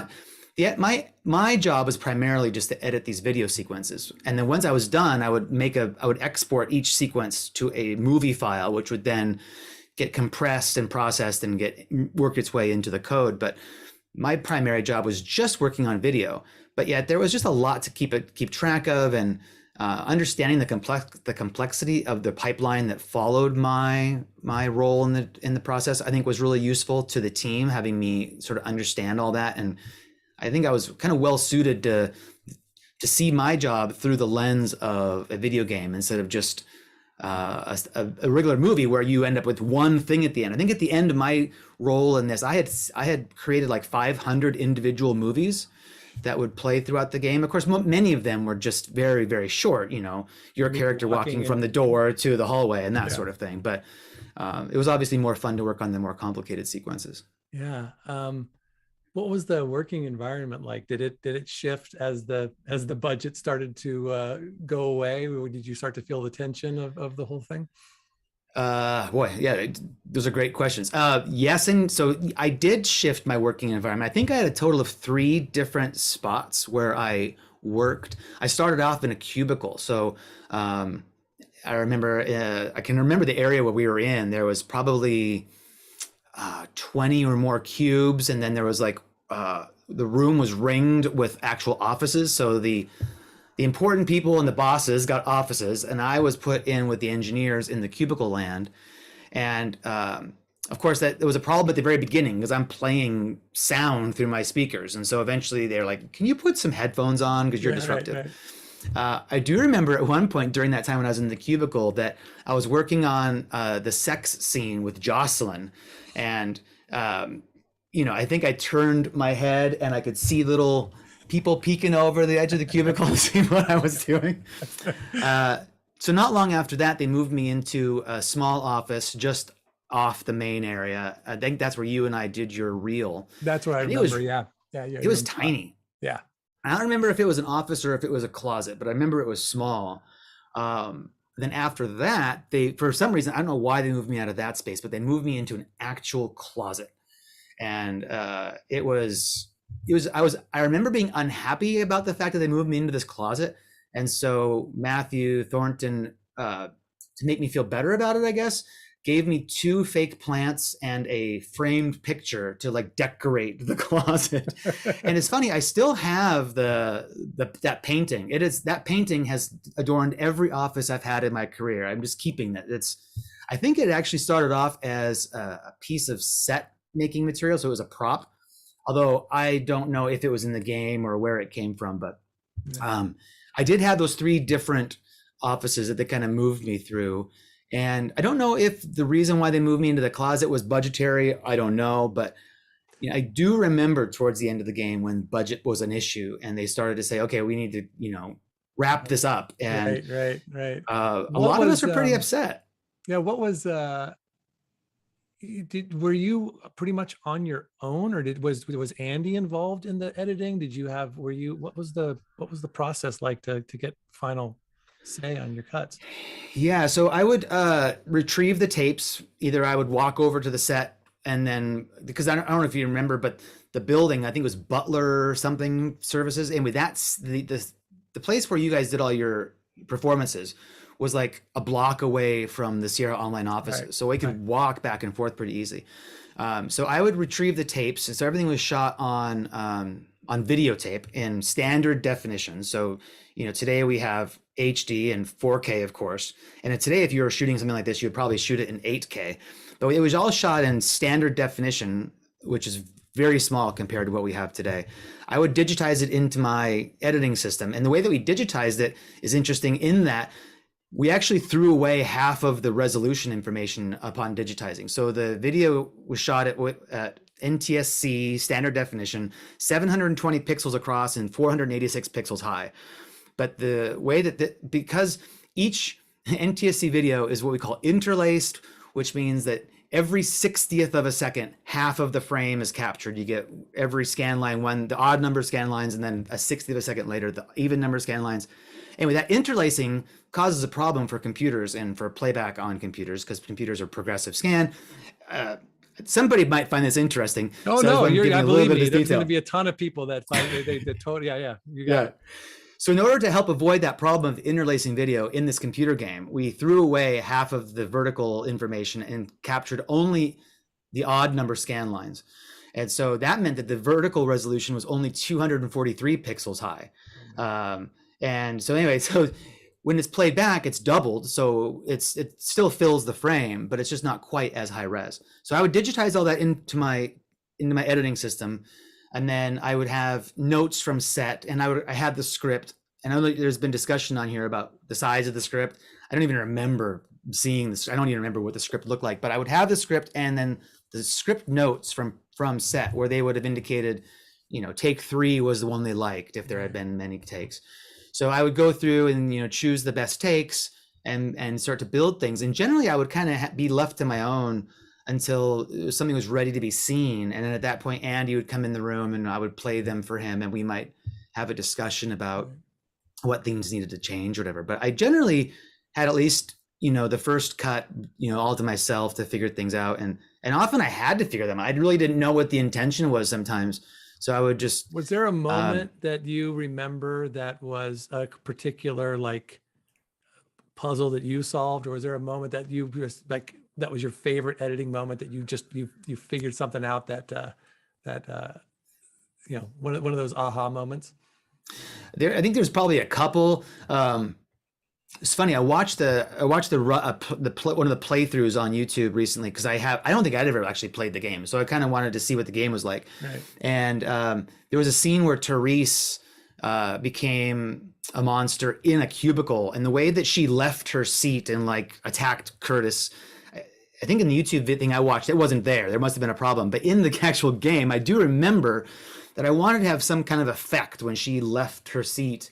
my job was primarily just to edit these video sequences. And then once I was done, I would export each sequence to a movie file, which would then get compressed and processed and work its way into the code. But my primary job was just working on video. But yet there was just a lot to keep track of, and understanding the complexity of the pipeline that followed my role in the process, I think was really useful to the team, having me sort of understand all that. And I think I was kind of well suited to see my job through the lens of a video game instead of just a regular movie where you end up with one thing at the end. I think at the end of my role in this, I had created like 500 individual movies that would play throughout the game. Of course, many of them were just very, very short, your character walking from the door to the hallway and that sort of thing. But it was obviously more fun to work on the more complicated sequences.
Yeah. What was the working environment like? Did it shift as the budget started to go away? Did you start to feel the tension of the whole thing?
Boy, yeah, those are great questions. Yes, and so I did shift my working environment. I think I had a total of 3 different spots where I worked. I started off in a cubicle. So I remember, I can remember the area where we were in. There was probably 20 or more cubes, and then there was like the room was ringed with actual offices. So the important people and the bosses got offices, and I was put in with the engineers in the cubicle land. And of course, there was a problem at the very beginning because I'm playing sound through my speakers. And so eventually they're like, can you put some headphones on because you're disruptive? Right. I do remember at one point during that time when I was in the cubicle that I was working on the sex scene with Jocelyn. And, I think I turned my head and I could see little people peeking over the edge of the cubicle to see what I was doing. So not long after that, they moved me into a small office just off the main area. I think that's where you and I did your reel.
That's what I remember. Yeah.
It was tiny.
Yeah.
I don't remember if it was an office or if it was a closet, but I remember it was small. Then after that, they, for some reason, I don't know why they moved me out of that space, but they moved me into an actual closet. And I remember being unhappy about the fact that they moved me into this closet. And so Matthew Thornton, to make me feel better about it, I guess, gave me 2 fake plants and a framed picture to like decorate the closet. And it's funny, I still have that painting. That painting has adorned every office I've had in my career. I'm just keeping that. I think it actually started off as a piece of set making material, so it was a prop. Although I don't know if it was in the game or where it came from, but I did have those 3 different offices that they kind of moved me through. And I don't know if the reason why they moved me into the closet was budgetary. I don't know, but I do remember towards the end of the game when budget was an issue and they started to say, okay, we need to, wrap this up. And
right.
A lot of us were pretty upset.
Yeah. What was, were you pretty much on your own, or was Andy involved in the editing? What was the process like to get final say on your cuts?
Yeah, so I would retrieve the tapes. Either I would walk over to the set and then, because I don't know if you remember, but the building, I think it was Butler something services. Anyway, that's the place where you guys did all your performances was like a block away from the Sierra Online offices. Right. So I could walk back and forth pretty easy. So I would retrieve the tapes. And so everything was shot on videotape in standard definition. So, today we have HD and 4K, of course. And today, if you were shooting something like this, you would probably shoot it in 8K. But it was all shot in standard definition, which is very small compared to what we have today. I would digitize it into my editing system. And the way that we digitized it is interesting in that we actually threw away half of the resolution information upon digitizing. So the video was shot at NTSC standard definition, 720 pixels across and 486 pixels high. But the way that, because each NTSC video is what we call interlaced, which means that every 60th of a second, half of the frame is captured. You get every scan line, the odd number scan lines, and then a 60th of a second later, the even number scan lines. Anyway, that interlacing causes a problem for computers and for playback on computers because computers are progressive scan. Somebody might find this interesting.
Oh, so no, I believe me. There's going to be a ton of people that find they totally, yeah. You got it.
So in order to help avoid that problem of interlacing video in this computer game, we threw away half of the vertical information and captured only the odd number scan lines. And so that meant that the vertical resolution was only 243 pixels high. And so anyway, so when it's played back, it's doubled. So it still fills the frame, but it's just not quite as high res. So I would digitize all that into my editing system. And then I would have notes from set, and I had the script. And I know there's been discussion on here about the size of the script. I don't even remember seeing this. I don't even remember what the script looked like, but I would have the script and then the script notes from set where they would have indicated, take 3 was the one they liked if there had been many takes. So I would go through and, choose the best takes and start to build things. And generally I would kind of be left to my own until something was ready to be seen. And then at that point, Andy would come in the room and I would play them for him and we might have a discussion about what things needed to change or whatever. But I generally had at least, the first cut, all to myself to figure things out. And often I had to figure them out. I really didn't know what the intention was sometimes. So I would just...
Was there a moment that you remember that was a particular puzzle that you solved? Or was there a moment that you just that was your favorite editing moment that you figured something out that one of those aha moments?
I think there's probably a couple. It's funny. I watched one of the playthroughs on YouTube recently because I don't think I'd ever actually played the game, so I kind of wanted to see what the game was like.
Right.
And there was a scene where Therese became a monster in a cubicle, and the way that she left her seat and attacked Curtis. I think in the YouTube thing I watched, it wasn't there. There must have been a problem. But in the actual game, I do remember that I wanted to have some kind of effect when she left her seat.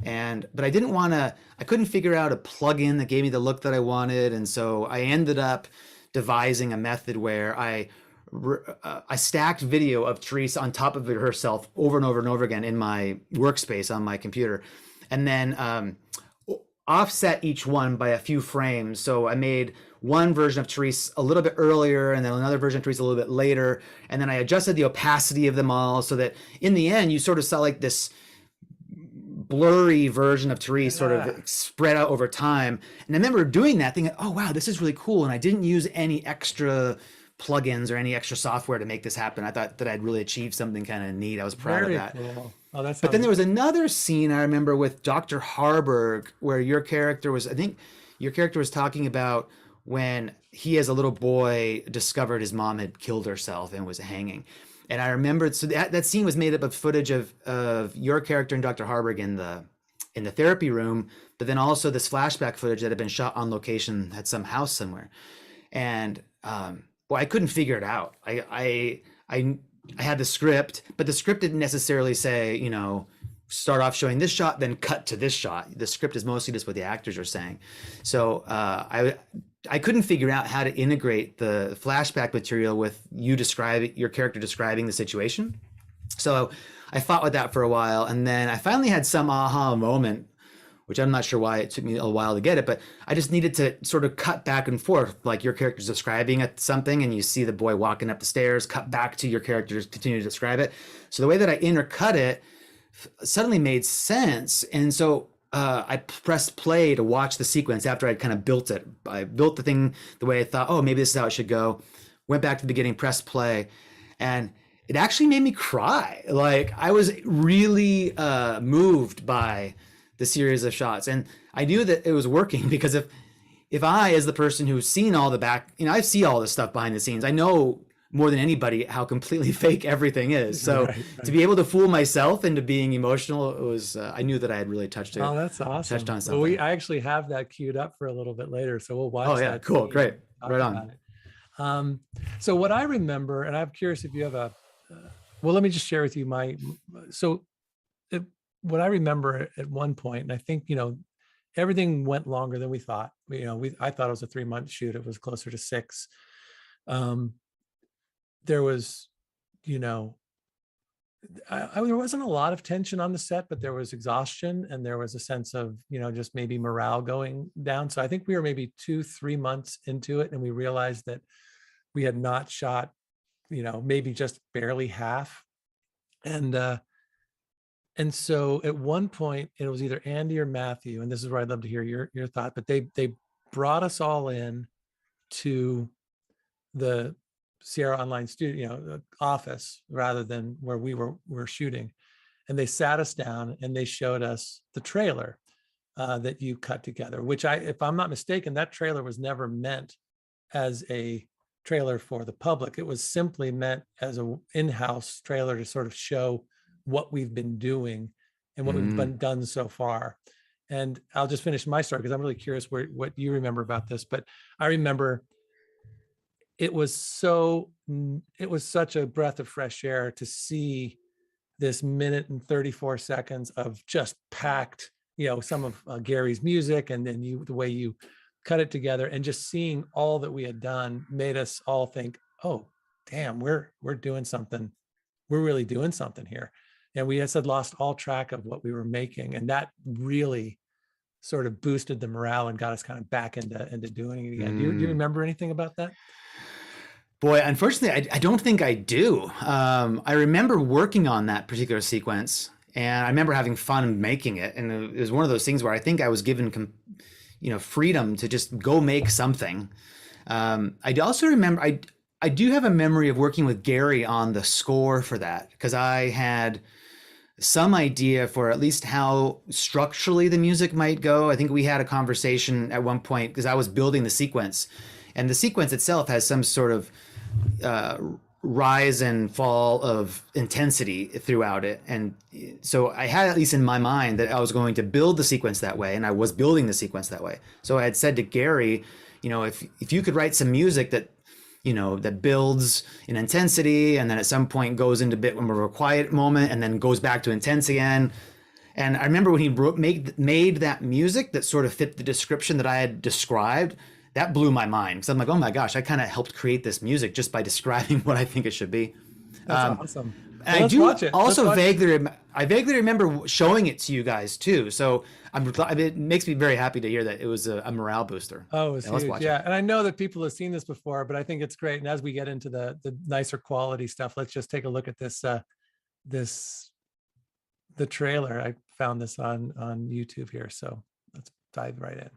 But I didn't want to, I couldn't figure out a plugin that gave me the look that I wanted. And so I ended up devising a method where I a stacked video of Therese on top of herself over and over and over again in my workspace on my computer, and then offset each one by a few frames. So I made one version of Therese a little bit earlier, and then another version of Therese a little bit later, and then I adjusted the opacity of them all so that in the end you sort of saw like this blurry version of Therese sort of spread out over time. And I remember doing that thinking, oh wow, this is really cool. And I didn't use any extra plugins or any extra software to make this happen. I thought that I'd really achieved something kind of neat. I was proud of that.
Cool. Oh, that's.
But then there was another scene I remember with Dr. Harburg where your character was, I think your character was talking about when he as a little boy discovered his mom had killed herself and was hanging. And I remembered, so that scene was made up of footage of your character and Dr. Harburg in the therapy room, but then also this flashback footage that had been shot on location at some house somewhere. And well, I couldn't figure it out. I had the script, but the script didn't necessarily say, you know, start off showing this shot, then cut to this shot. The script is mostly just what the actors are saying. So I couldn't figure out how to integrate the flashback material with your character describing the situation. So I fought with that for a while, and then I finally had some aha moment, which I'm not sure why it took me a while to get it, but I just needed to sort of cut back and forth, like your character's describing something and you see the boy walking up the stairs, cut back to your character to continue to describe it. So the way that I intercut it suddenly made sense. And so I pressed play to watch the sequence after I'd kind of built it. I built the thing the way I thought, oh, maybe this is how it should go. Went back to the beginning, pressed play, and it actually made me cry. Like I was really moved by the series of shots, and I knew that it was working because if I, as the person who's seen all the back, you know, I see all this stuff behind the scenes. I know more than anybody how completely fake everything is. So right. To be able to fool myself into being emotional, it was I knew that I had really touched it.
Oh, that's awesome.
Touched on something.
Well, I actually have that queued up for a little bit later, so we'll watch.
Oh yeah,
that
cool, great, right on.
So what I remember, and I'm curious if you have well, let me just share with you what I remember at one point, and I think, you know, everything went longer than we thought. I thought it was a 3-month shoot. It was closer to 6. There was, you know, there wasn't a lot of tension on the set, but there was exhaustion and there was a sense of, you know, just maybe morale going down. So I think we were maybe 2-3 months into it, and we realized that we had not shot, you know, maybe just barely half. And so at one point it was either Andy or Matthew, and this is where I'd love to hear your thought, but they brought us all in to the Sierra Online studio, office, rather than where we were shooting. And they sat us down and they showed us the trailer that you cut together, which if I'm not mistaken, that trailer was never meant as a trailer for the public. It was simply meant as an in-house trailer to sort of show what we've been doing and what we've been done so far. And I'll just finish my story because I'm really curious what you remember about this. But I remember it was such a breath of fresh air to see this 1:34 seconds of just packed, you know, some of Gary's music, and then the way you cut it together, and just seeing all that we had done made us all think, oh, damn, we're doing something. We're really doing something here. And we had lost all track of what we were making. And that really sort of boosted the morale and got us kind of back into doing it again. Do you remember anything about that?
Boy, unfortunately, I don't think I do. I remember working on that particular sequence, and I remember having fun making it. And it was one of those things where I think I was given, you know, freedom to just go make something. I also remember, I do have a memory of working with Gary on the score for that, because I had some idea for at least how structurally the music might go. I think we had a conversation at one point because I was building the sequence, and the sequence itself has some sort of rise and fall of intensity throughout it. And so I had, at least in my mind, that I was going to build the sequence that way, and I was building the sequence that way. So I had said to Gary, you know, if you could write some music that, you know, that builds in intensity and then at some point goes into a bit more of a quiet moment and then goes back to intense again. And I remember when he made that music that sort of fit the description that I had described, that blew my mind. So I'm like, oh my gosh, I kind of helped create this music just by describing what I think it should be.
That's awesome.
And I do also vaguely remember showing it to you guys too. So it makes me very happy to hear that it was a morale booster.
Oh, it's
let's
huge.
watch
Yeah.
it.
And I know that people have seen this before, but I think it's great. And as we get into the nicer quality stuff, let's just take a look at this, the trailer. I found this on YouTube here. So let's dive right in.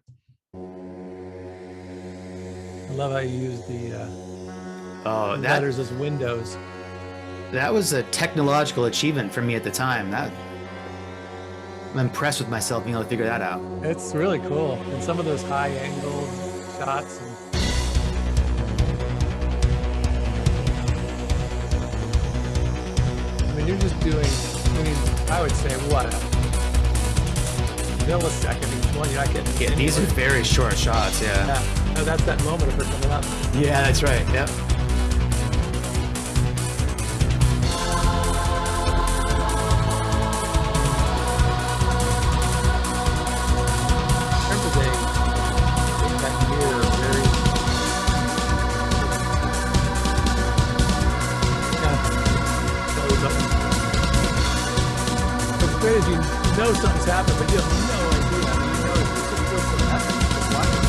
I love how you use the letters as windows.
That was a technological achievement for me at the time. I'm impressed with myself being able to figure that out.
It's really cool. And some of those high angle shots. I mean, you're just doing, I would say, what, a millisecond each one. You're not getting
These are very short shots, yeah.
Oh, that's that moment of her coming up.
Yeah, that's right, yep.
As you know something's happened, but you have no idea. I mean, you know, it's just feels so epic just watching it.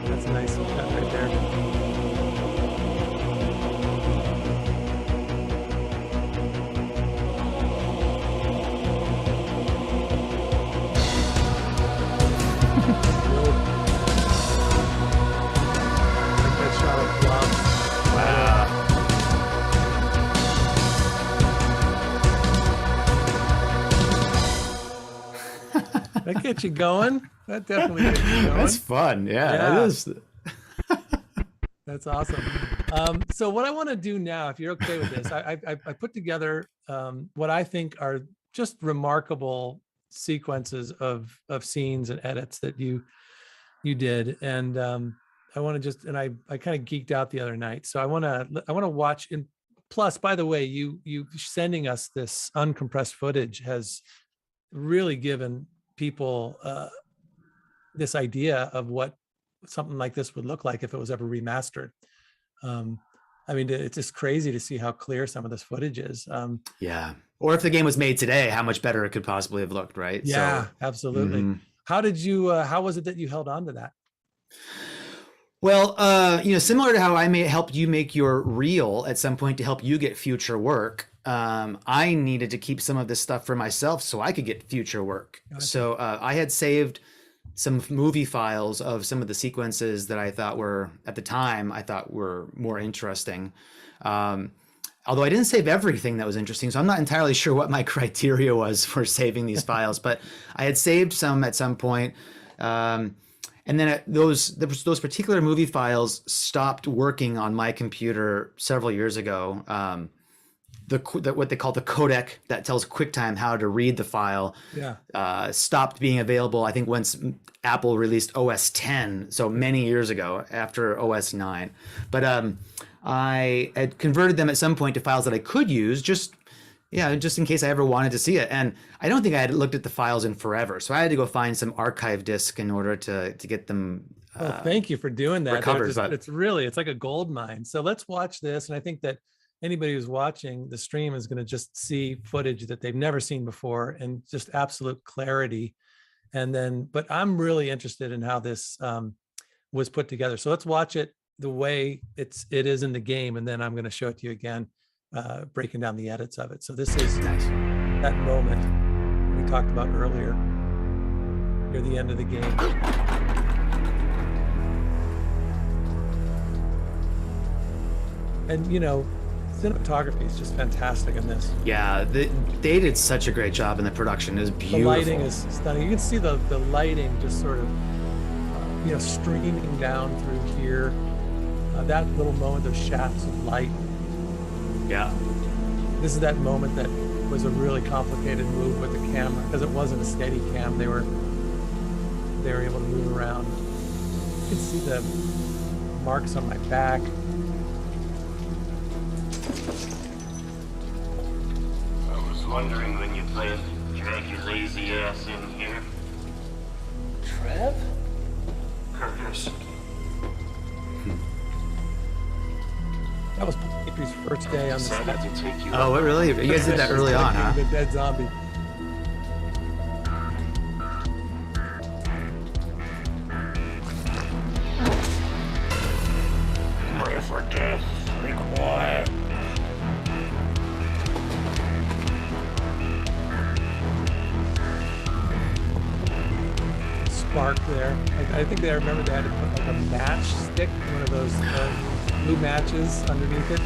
That's a nice shot right there. That gets you going. That definitely gets you going.
That's fun. Yeah. That is.
That's awesome. So what I want to do now, if you're okay with this, I put together what I think are just remarkable sequences of scenes and edits that you did, and I want to just, and I kind of geeked out the other night, so I want to watch. And plus, by the way, you sending us this uncompressed footage has really given people this idea of what something like this would look like if it was ever remastered. I mean, it's just crazy to see how clear some of this footage is.
Yeah. Or if the game was made today, how much better it could possibly have looked, right?
Yeah, absolutely. How did you, how was it that you held on to that?
Well, similar to how I helped you make your reel at some point to help you get future work, I needed to keep some of this stuff for myself so I could get future work. Gotcha. So I had saved some movie files of some of the sequences that I thought were, at the time, I thought were more interesting. Although I didn't save everything that was interesting, so I'm not entirely sure what my criteria was for saving these files, but I had saved some at some point. And then those particular movie files stopped working on my computer several years ago. What they call the codec that tells QuickTime how to read the file stopped being available, I think, once Apple released OS 10, so many years ago after OS 9. But I had converted them at some point to files that I could use just in case I ever wanted to see it. And I don't think I had looked at the files in forever, so I had to go find some archive disk in order to get them
thank you for doing that.
Recovered,
it's like a gold mine. So let's watch this, and I think that anybody who's watching the stream is going to just see footage that they've never seen before and just absolute clarity. And then, but I'm really interested in how this was put together. So let's watch it the way it is in the game, and then I'm going to show it to you again, breaking down the edits of it. So this is that moment we talked about earlier near the end of the game. And cinematography is just fantastic in this.
Yeah, they did such a great job in the production. It was beautiful.
The lighting is stunning. You can see the lighting just sort of, streaming down through here. That little moment, those shafts of light.
Yeah.
This is that moment that was a really complicated move with the camera because it wasn't a steady cam. They were able to move around. can see the marks on my back.
I was wondering when you plan to drag your lazy ass in here.
Trev?
Curtis.
That was Patrice's first day on the
Decided
set.
to take you
Oh, what really? You guys did that early on, huh?
The dead zombie.
Pray for death. Be quiet.
Spark there. I think I remember they had to put like a matchstick, one of those blue matches underneath it.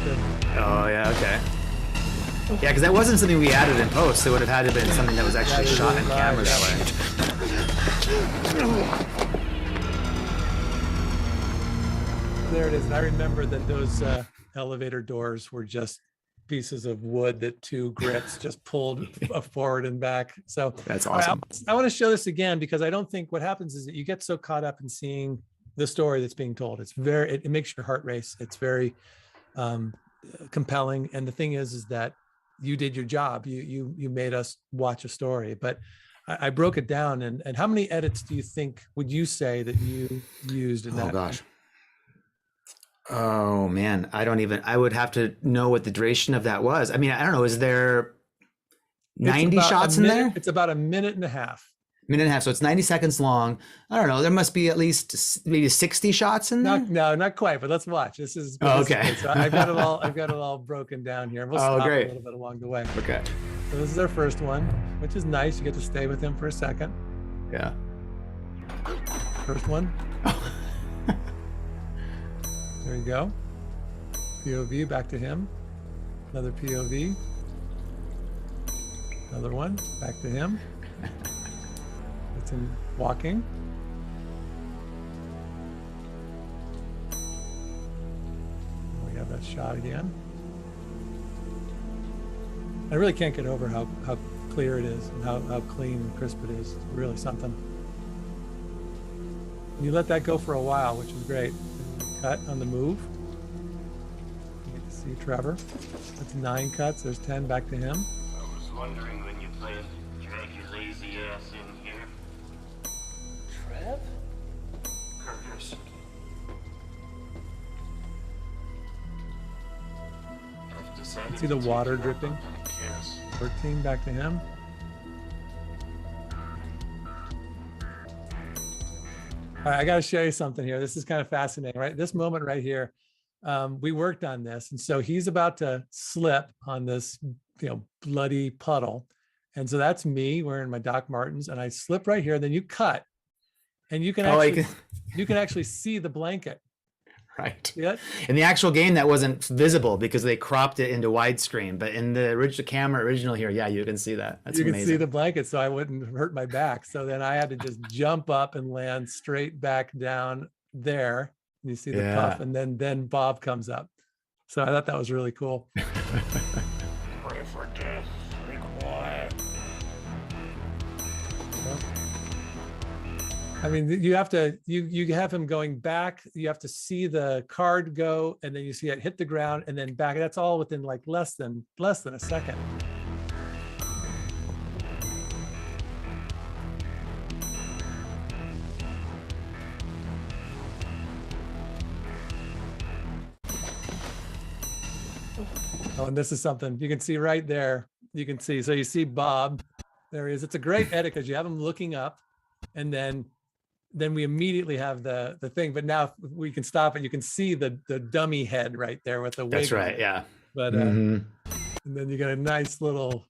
Oh, yeah, okay. Yeah, because that wasn't something we added in post. It would have had to been something that was actually shot on camera that way.
There it is. And I remember that those elevator doors were just pieces of wood that two grits just pulled forward and back. So
That's
all right,
awesome.
I want to show this again because I don't think what happens is that you get so caught up in seeing the story that's being told. It's very, it makes your heart race. It's very compelling. And the thing is that you did your job. You made us watch a story, but I broke it down. And how many edits do you think, would you say that you used in that?
Oh, gosh. Oh, man. I would have to know what the duration of that was. I mean, I don't know. Is there 90 shots in there?
It's about a minute and a half.
Minute and a half. So it's 90 seconds long. I don't know. There must be at least maybe 60 shots in there.
Not quite, but let's watch. This is
okay.
So I've got it all broken down here. We'll stop
great.
a little bit along the way.
Okay.
So this is our first one, which is nice. You get to stay with him for a second.
Yeah.
First one. There you go. POV back to him. Another POV. Another one back to him. It's him walking. We have that shot again. I really can't get over how clear it is and how clean and crisp it is. It's really something. You let that go for a while, which is great. Cut on the move. You get to see Trevor. That's 9 cuts. There's 10 back to him.
I was wondering when you plan to drag your lazy ass in here.
Trev?
Curtis. I've decided
See the
to take
water
you up
dripping?
on that kiss.
13 back to him. All right, I got to show you something here. This is kind of fascinating, right? This moment right here, we worked on this. And so he's about to slip on this, bloody puddle. And so that's me wearing my Doc Martens and I slip right here. Then you cut and you can actually see the blanket.
Right.
Yeah.
In the actual game, that wasn't visible because they cropped it into widescreen. But in the original here, yeah, you can see that. That's amazing.
You can see the blanket, so I wouldn't hurt my back. So then I had to just jump up and land straight back down there. You see the puff, and then Bob comes up. So I thought that was really cool.
Pray for death. Be quiet.
I mean, you have to, you have him going back. You have to see the card go, and then you see it hit the ground, and then back. That's all within like less than a second. Oh, and this is something you can see right there. You can see, so you see Bob. There he is. It's a great edit because you have him looking up, and then we immediately have the thing. But now we can stop it. You can see the dummy head right there with the wig.
That's right. Yeah.
But and then you get a nice little.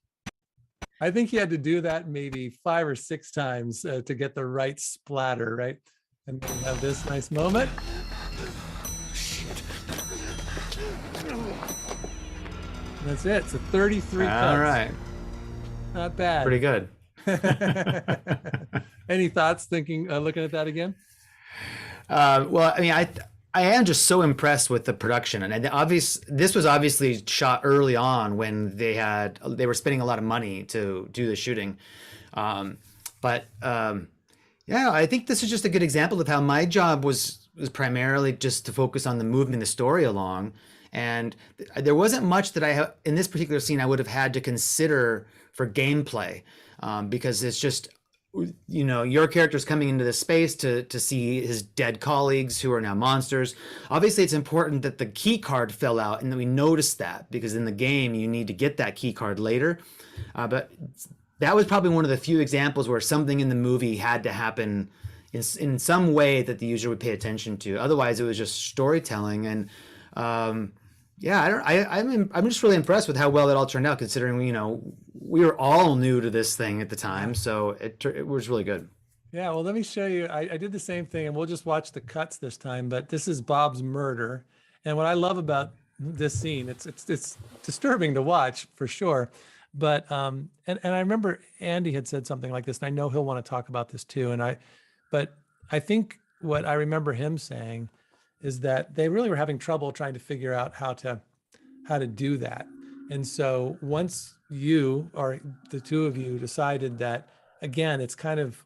I think he had to do that maybe 5 or 6 times to get the right splatter, right? And then we have this nice moment. That's it. So 33 cuts.
All right.
Not bad.
Pretty good.
Any thoughts looking at that again?
Well, I mean, I am just so impressed with the production, and this was obviously shot early on when they were spending a lot of money to do the shooting. Yeah, I think this is just a good example of how my job was was primarily just to focus on the moving the story along. And there wasn't much that in this particular scene I would have had to consider for gameplay, because it's just, you know, your character's coming into this space to see his dead colleagues who are now monsters. Obviously, it's important that the key card fell out and that we noticed that, because in the game you need to get that key card later. But that was probably one of the few examples where something in the movie had to happen in some way that the user would pay attention to. Otherwise, it was just storytelling. And yeah, I'm just really impressed with how well it all turned out, considering, you know, we were all new to this thing at the time. So it was really good.
Yeah, well, let me show you. I did the same thing, and we'll just watch the cuts this time. But this is Bob's murder, and what I love about this scene, it's disturbing to watch for sure. But and I remember Andy had said something like this, and I know he'll want to talk about this too. But I think what I remember him saying is that they really were having trouble trying to figure out how to do that. And so once you, or the two of you, decided that, again, it's kind of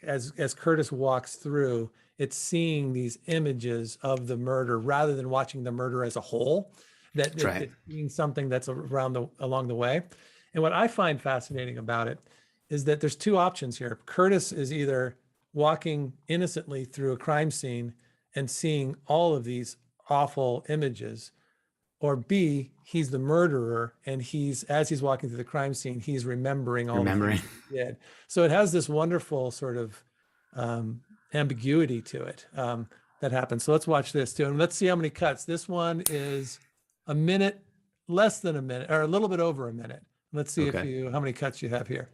as Curtis walks through, it's seeing these images of the murder rather than watching the murder as a whole, that it's seeing something that's along the way. And what I find fascinating about it is that there's two options here. Curtis is either walking innocently through a crime scene and seeing all of these awful images, or B, he's the murderer, and as he's walking through the crime scene, he's remembering all the things he did. So it has this wonderful sort of ambiguity to it that happens. So let's watch this too, and let's see how many cuts. This one is a minute, less than a minute, or a little bit over a minute. Let's see how many cuts you have here.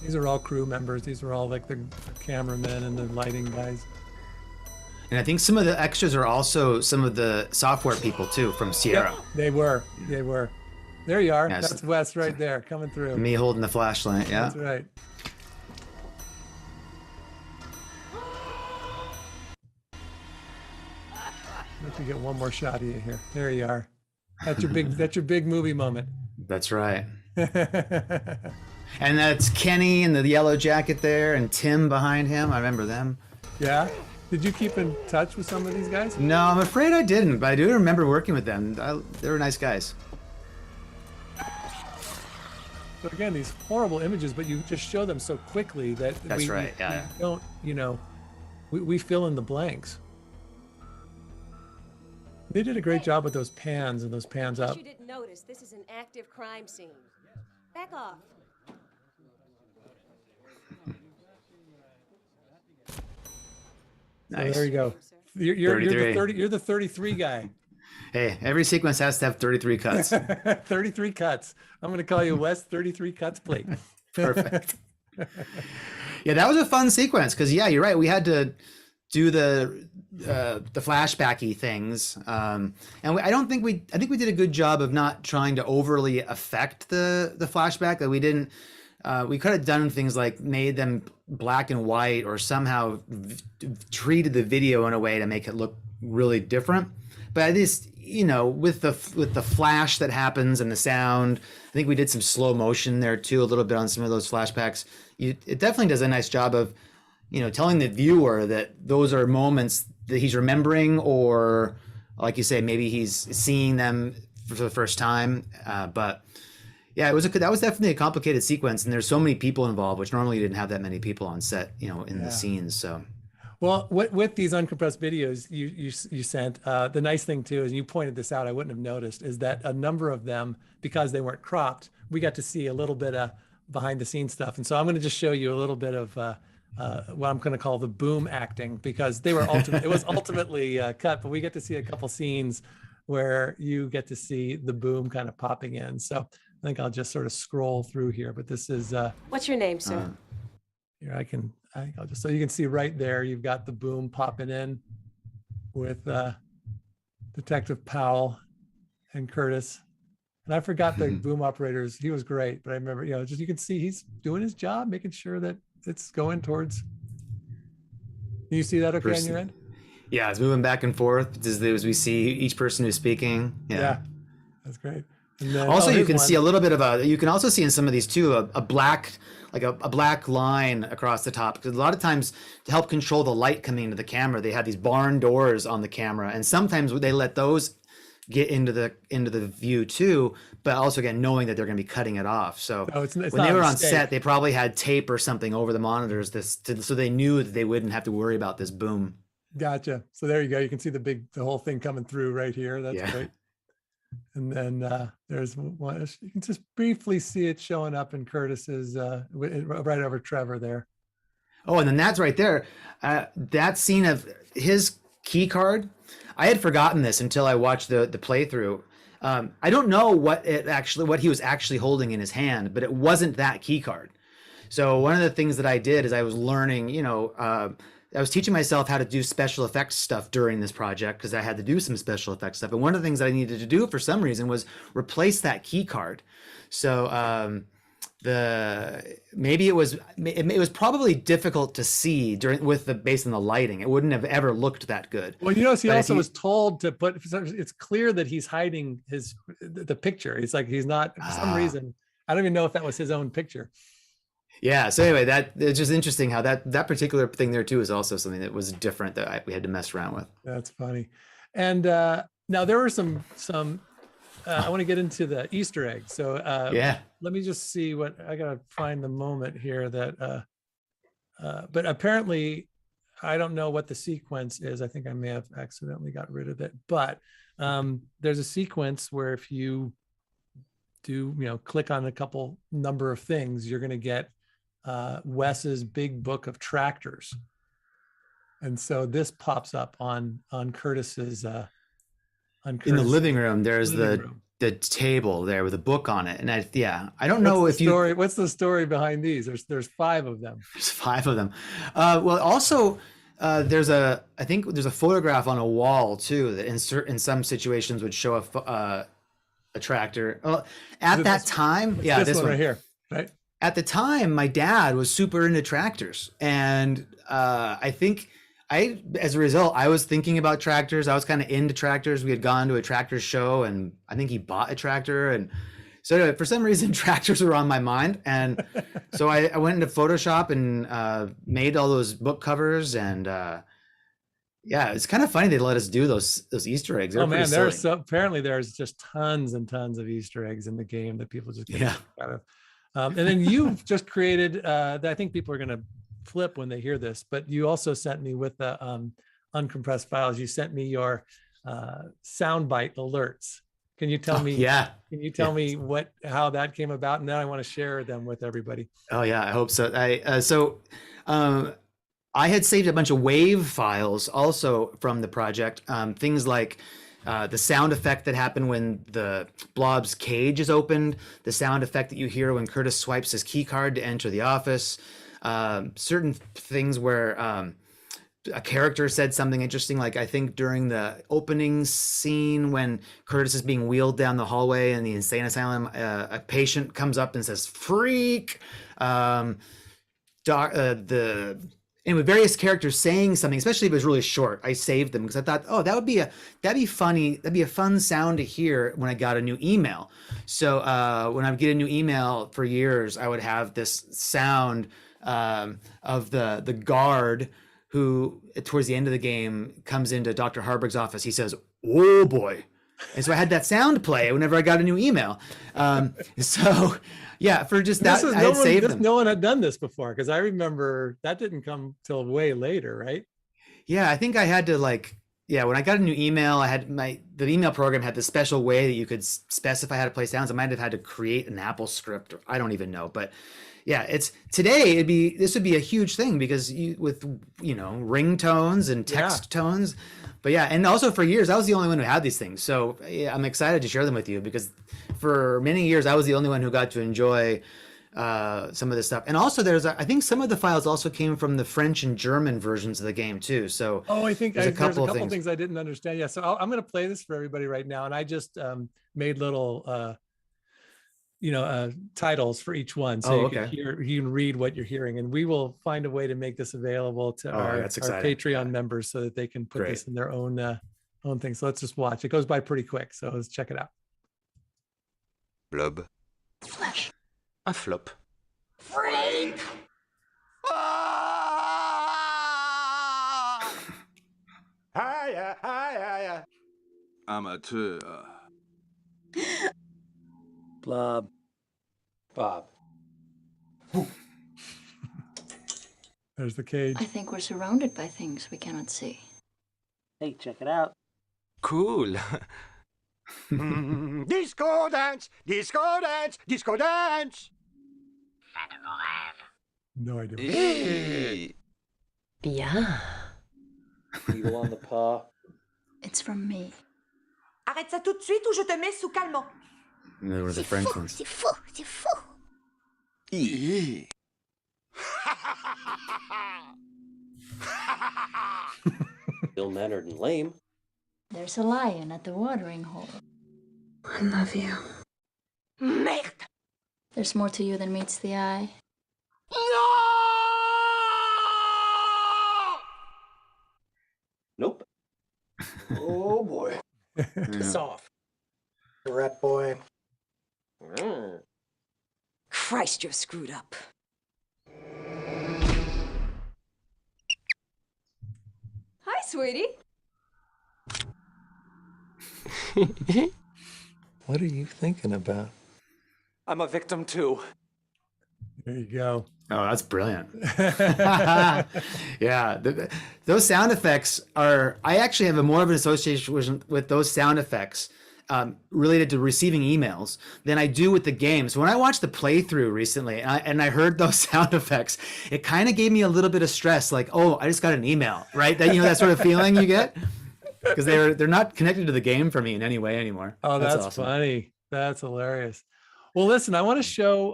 These are all crew members. These are all like the cameramen and the lighting guys.
And I think some of the extras are also some of the software people too from Sierra.
Yep, they were. There you are. Yes. That's Wes right there coming through.
Me holding the flashlight. Yeah.
That's right. Let me get one more shot of you here. There you are. That's your big movie moment.
That's right. And that's Kenny in the yellow jacket there, and Tim behind him. I remember them.
Yeah. Did you keep in touch with some of these guys?
No, I'm afraid I didn't, but I do remember working with them. They were nice guys.
So again, these horrible images, but you just show them so quickly that we don't, you know, we fill in the blanks. They did a great job with those pans and those pans up.
You didn't notice this is an active crime scene. Back off.
Nice.
So there you go. You're the 33 guy.
Hey, every sequence has to have 33 cuts.
33 cuts. I'm going to call you Wes 33 Cuts Plate.
Perfect. Yeah, that was a fun sequence because, yeah, you're right. We had to do the flashbacky things, and I think we did a good job of not trying to overly affect the flashback. That we didn't. We could have done things like made them black and white, or somehow treated the video in a way to make it look really different. But at least, you know, with the flash that happens and the sound, I think we did some slow motion there too, a little bit on some of those flashbacks. It definitely does a nice job of, you know, telling the viewer that those are moments that he's remembering, or like you say, maybe he's seeing them for the first time. But yeah, that was definitely a complicated sequence, and there's so many people involved, which normally you didn't have that many people on set, you know, in the scenes. So.
Well, with these uncompressed videos you sent, the nice thing too is, you pointed this out, I wouldn't have noticed, is that a number of them, because they weren't cropped, we got to see a little bit of behind the scenes stuff. And so I'm going to just show you a little bit of what I'm going to call the boom acting, because they were it was ultimately cut, but we get to see a couple scenes where you get to see the boom kind of popping in. So I think I'll just sort of scroll through here, but this is
what's your name, sir?
Here I'll just, so you can see right there, you've got the boom popping in with Detective Powell and Curtis. And I forgot the boom operators. He was great, but I remember, you know, just, you can see he's doing his job, making sure that it's going towards. Do you see that okay on your end?
Yeah, it's moving back and forth as we see each person who's speaking.
Yeah, that's great. And then,
Also, you
here's
can
one.
see a little bit of you can also see in some of these too, a black, like a black line across the top. Because a lot of times to help control the light coming into the camera, they have these barn doors on the camera. And sometimes they let those get into the view too, but also again, knowing that they're going to be cutting it off. So
it's
when
not
they
a
were on
mistake.
set, they probably had tape or something over the monitors so they knew that they wouldn't have to worry about this boom.
Gotcha. So there you go. You can see the whole thing coming through right here. That's
Yeah.
great. And then there's one, you can just briefly see it showing up in Curtis's, right over Trevor there.
Oh, and then that's right there. That scene of his key card, I had forgotten this until I watched the playthrough. I don't know what he was actually holding in his hand, but it wasn't that key card. So one of the things that I did is I was learning, I was teaching myself how to do special effects stuff during this project because I had to do some special effects stuff. And one of the things that I needed to do for some reason was replace that key card. So it was probably difficult to see based on the lighting. It wouldn't have ever looked that good.
Well, he also was told to put. It's clear that he's hiding the picture. It's like he's not for some reason. I don't even know if that was his own picture.
Yeah. So anyway, it's just interesting how that particular thing there too is also something that was different that we had to mess around with.
That's funny. And now there were some. I want to get into the Easter eggs. So let me just see what I gotta find the moment here that. But apparently, I don't know what the sequence is. I think I may have accidentally got rid of it. But there's a sequence where if you do, click on a number of things, you're going to get Wes's big book of tractors. And so this pops up on Curtis's in
the living room. There's the table there with a book on it, and I don't know if you.
What's the story behind these? There's 5 of them.
There's 5 of them. Well, also I think there's a photograph on a wall too that in some situations would show a tractor. Well, at that time,
this one right here, right?
At the time, my dad was super into tractors, and I think as a result, I was thinking about tractors. I was kind of into tractors. We had gone to a tractor show, and I think he bought a tractor, and so for some reason, tractors were on my mind, and so I went into Photoshop and made all those book covers, and it's kind of funny they let us do those Easter eggs.
Oh man, apparently there's just tons and tons of Easter eggs in the game that people just get out of. And then you've just created that I think people are going to flip when they hear this, but you also sent me with the uncompressed files. You sent me your soundbite alerts. Can you tell me?
Yeah.
Can you tell me how that came about? And then I want to share them with everybody.
Oh yeah, I hope so. I had saved a bunch of WAV files also from the project. Things like the sound effect that happened when the Blob's cage is opened, the sound effect that you hear when Curtis swipes his key card to enter the office, certain things where a character said something interesting, like I think during the opening scene when Curtis is being wheeled down the hallway in the insane asylum, a patient comes up and says "freak." Anyway, various characters saying something, especially if it was really short. I saved them because I thought, oh, that'd be funny. That'd be a fun sound to hear when I got a new email. So when I would get a new email for years, I would have this sound of the guard who, towards the end of the game, comes into Dr. Harburg's office. He says, "Oh boy." And so I had that sound play whenever I got a new email. So yeah, for just that, I had saved them.
No one had done this before, because I remember that didn't come till way later, right?
Yeah, I think I had to when I got a new email, the email program had this special way that you could specify how to play sounds. I might have had to create an Apple script, or I don't even know. But yeah, this would be a huge thing because with ringtones and text tones. But yeah, and also for years, I was the only one who had these things. So yeah, I'm excited to share them with you because for many years, I was the only one who got to enjoy some of this stuff. And also I think some of the files also came from the French and German versions of the game too. So
I think there's a couple
of
things I didn't understand. Yeah, so I'm going to play this for everybody right now. And I just made little titles for each one, so you can read what you're hearing, and we will find a way to make this available to our Patreon members so that they can put this in their own thing. So let's just watch. It goes by pretty quick, so let's check it out.
Blob.
Flash.
Un flop.
Freak.
Amateur.
Blob.
Bob.
There's the cage.
I think we're surrounded by things we cannot see.
Hey, check it out.
Cool.
Disco dance! Disco dance! Disco dance!
No idea.
Hey.
Bien.
Eagle on the paw.
It's from me.
Arrête ça tout de suite ou je te mets sous calmant.
There were the French ones.
C'est faux, c'est faux.
Ill-mannered and lame.
There's a lion at the watering hole. I love you.
Merde!
There's more to you than meets the eye.
Nope. Oh boy. Soft. Rat boy.
Christ, you're screwed up. Hi, sweetie.
What are you thinking about?
I'm a victim too.
There you go.
Oh, that's brilliant. Yeah, those sound effects are, I actually have more of an association with those sound effects related to receiving emails than I do with the games. When I watched the playthrough recently and I heard those sound effects, it kind of gave me a little bit of stress, like, oh, I just got an email, right? That, that sort of feeling you get, because they're not connected to the game for me in any way anymore.
Oh, that's
awesome.
funny. That's hilarious. Well, listen, I want to show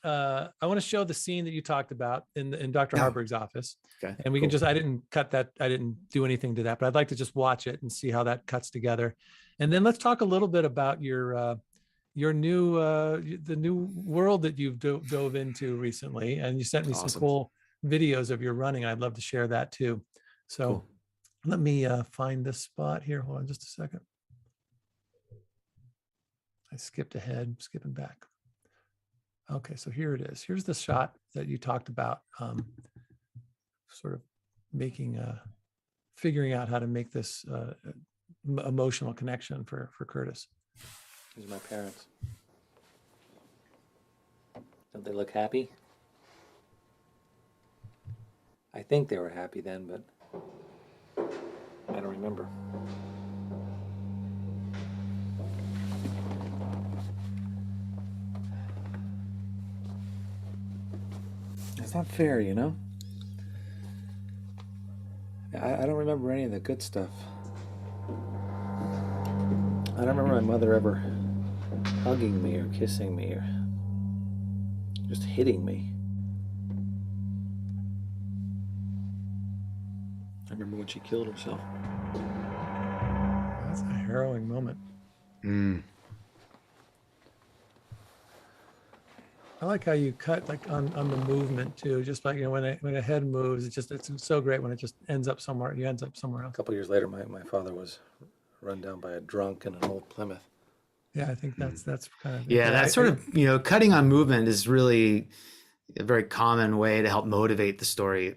the scene that you talked about in Dr. Harburg's office.
Okay,
and we can I didn't cut that. I didn't do anything to that, but I'd like to just watch it and see how that cuts together. And then let's talk a little bit about your new the new world that you've dove into recently. And you sent me some cool videos of your running. I'd love to share that too. So let me find this spot here. Hold on just a second. I skipped ahead, skipping back. Okay, so here it is. Here's the shot that you talked about, sort of making, figuring out how to make this emotional connection for Curtis.
These are my parents. Don't they look happy? I think they were happy then, but I don't remember. It's not fair, you know? I don't remember any of the good stuff. I don't remember my mother ever hugging me or kissing me or just hitting me. I remember when she killed herself.
That's a harrowing moment. I like how you cut like on the movement too. Just like, when a head moves, it's so great when it just ends up somewhere. You ends up somewhere else.
A couple years later, my father was run down by a drunk in an old Plymouth.
Yeah, I think that's kind of
that sort of cutting on movement is really a very common way to help motivate the story.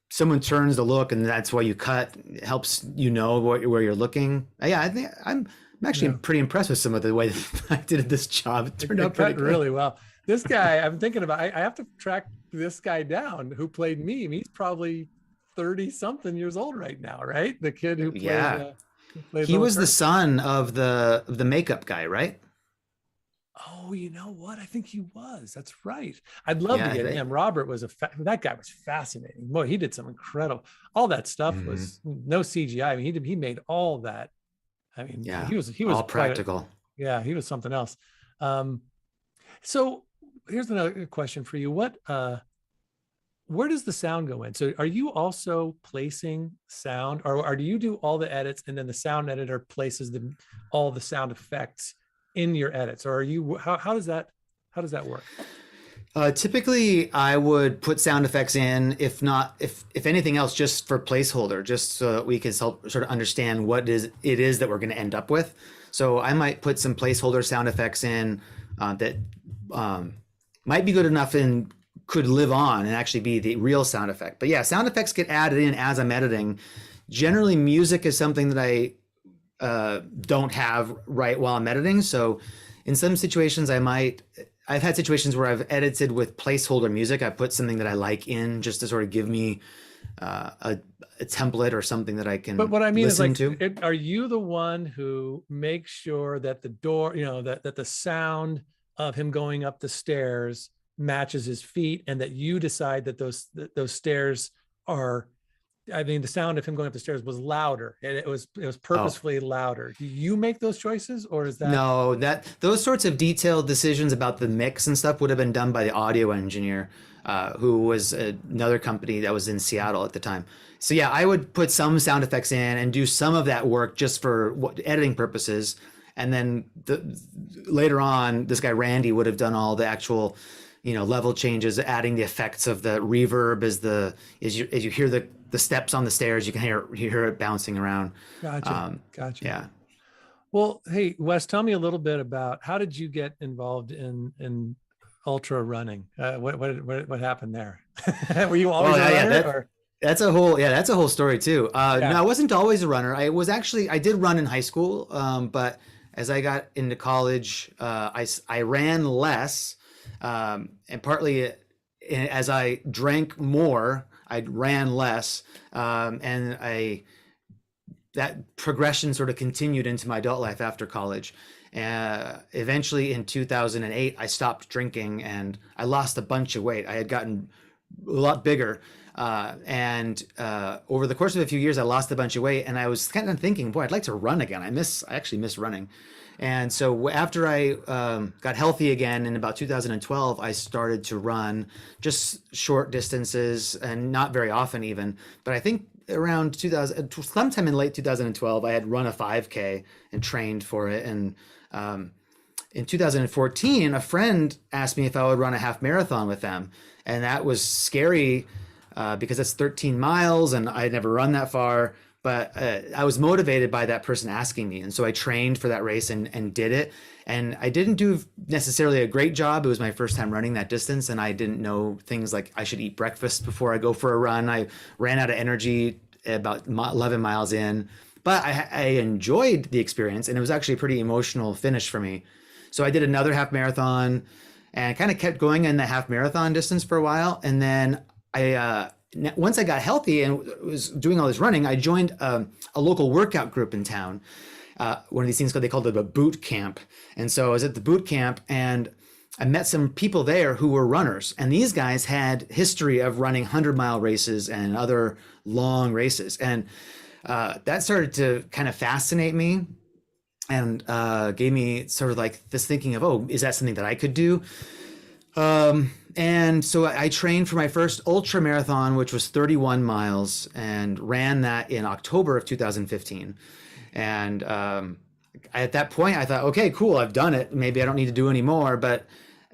Someone turns to look, and that's why you cut. It helps where you're looking. Yeah, I think I'm actually pretty impressed with some of the way that I did this job. It turned out pretty good.
Really well. This guy, I'm thinking about. I have to track this guy down who played me. He's probably 30-something years old right now, right? The kid who played.
He was the son of the makeup guy, right?
Oh, you know what? I think he was. That's right. I'd love to get him. Robert was that guy was fascinating. Boy, he did some incredible. All that stuff was no CGI. I mean, he made all that. I mean, he was
all practical.
He was something else. So here's another question for you. Where does the sound go in? So are you also placing sound, or do you do all the edits and then the sound editor places all the sound effects in your edits, or are you, how does that work?
Typically, I would put sound effects in, if anything else, just for placeholder, just so that we can sort of understand what it is that we're going to end up with. So I might put some placeholder sound effects in that might be good enough and could live on and actually be the real sound effect. But yeah, sound effects get added in as I'm editing. Generally, music is something that I don't have right while I'm editing. So in some situations, I've had situations where I've edited with placeholder music. I put something that I like in just to sort of give me a template or something that I can.
But what I mean is, like,
to.
are you the one who makes sure that the door, that the sound of him going up the stairs matches his feet, and that you decide that those stairs are, I mean, the sound of him going up the stairs was louder. It was purposefully louder. Do you make those choices, or is that?
No, those sorts of detailed decisions about the mix and stuff would have been done by the audio engineer, who was another company that was in Seattle at the time. So yeah, I would put some sound effects in and do some of that work just for editing purposes. And then later on, this guy Randy would have done all the actual, level changes, adding the effects of the reverb as you hear the steps on the stairs, you can hear it bouncing around.
Gotcha.
Yeah.
Well, hey, Wes, tell me a little bit about, how did you get involved in ultra running? What happened there? Were you always a runner?
That's a whole story too. No, I wasn't always a runner. I did run in high school, but as I got into college, I ran less, and partly as I drank more, I ran less, and that progression sort of continued into my adult life after college. Eventually in 2008, I stopped drinking and I lost a bunch of weight. I had gotten a lot bigger. And over the course of a few years, I lost a bunch of weight, and I was kind of thinking, boy, I'd like to run again. I actually miss running. And so after I got healthy again in about 2012, I started to run just short distances, and not very often even. But I think around sometime in late 2012, I had run a 5K and trained for it. And in 2014, a friend asked me if I would run a half marathon with them. And that was scary because it's 13 miles and I had never run that far. But I was motivated by that person asking me. And so I trained for that race and did it. And I didn't do necessarily a great job. It was my first time running that distance. And I didn't know things like I should eat breakfast before I go for a run. I ran out of energy about 11 miles in. But I enjoyed the experience. And it was actually a pretty emotional finish for me. So I did another half marathon and kind of kept going in the half marathon distance for a while. And then once I got healthy and was doing all this running, I joined a local workout group in town. One of these things they called it a boot camp. And so I was at the boot camp and I met some people there who were runners. And these guys had history of running 100-mile races and other long races. And that started to kind of fascinate me and gave me sort of like this thinking of, oh, is that something that I could do? And so I trained for my first ultra marathon, which was 31 miles, and ran that in October of 2015. And at that point, I thought, okay, cool, I've done it. Maybe I don't need to do any more. But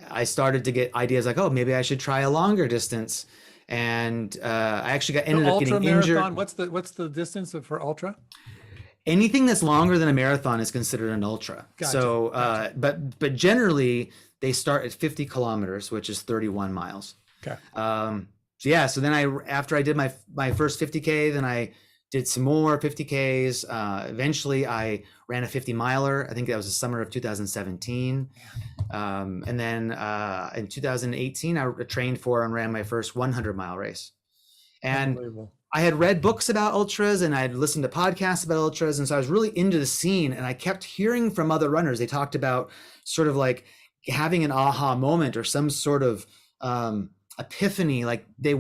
I started to get ideas like, oh, maybe I should try a longer distance. And I actually ended up getting injured.
What's the distance for ultra?
Anything that's longer than a marathon is considered an ultra.
Gotcha.
So,
Gotcha.
But generally they start at 50 kilometers, which is 31 miles.
Okay.
So then after I did my first 50K, then I did some more 50Ks. Eventually I ran a 50 miler. I think that was the summer of 2017. And then in 2018, I trained for and ran my first 100-mile race. And I had read books about ultras and I had listened to podcasts about ultras. And so I was really into the scene, and I kept hearing from other runners. They talked about sort of like having an aha moment or some sort of epiphany. Like they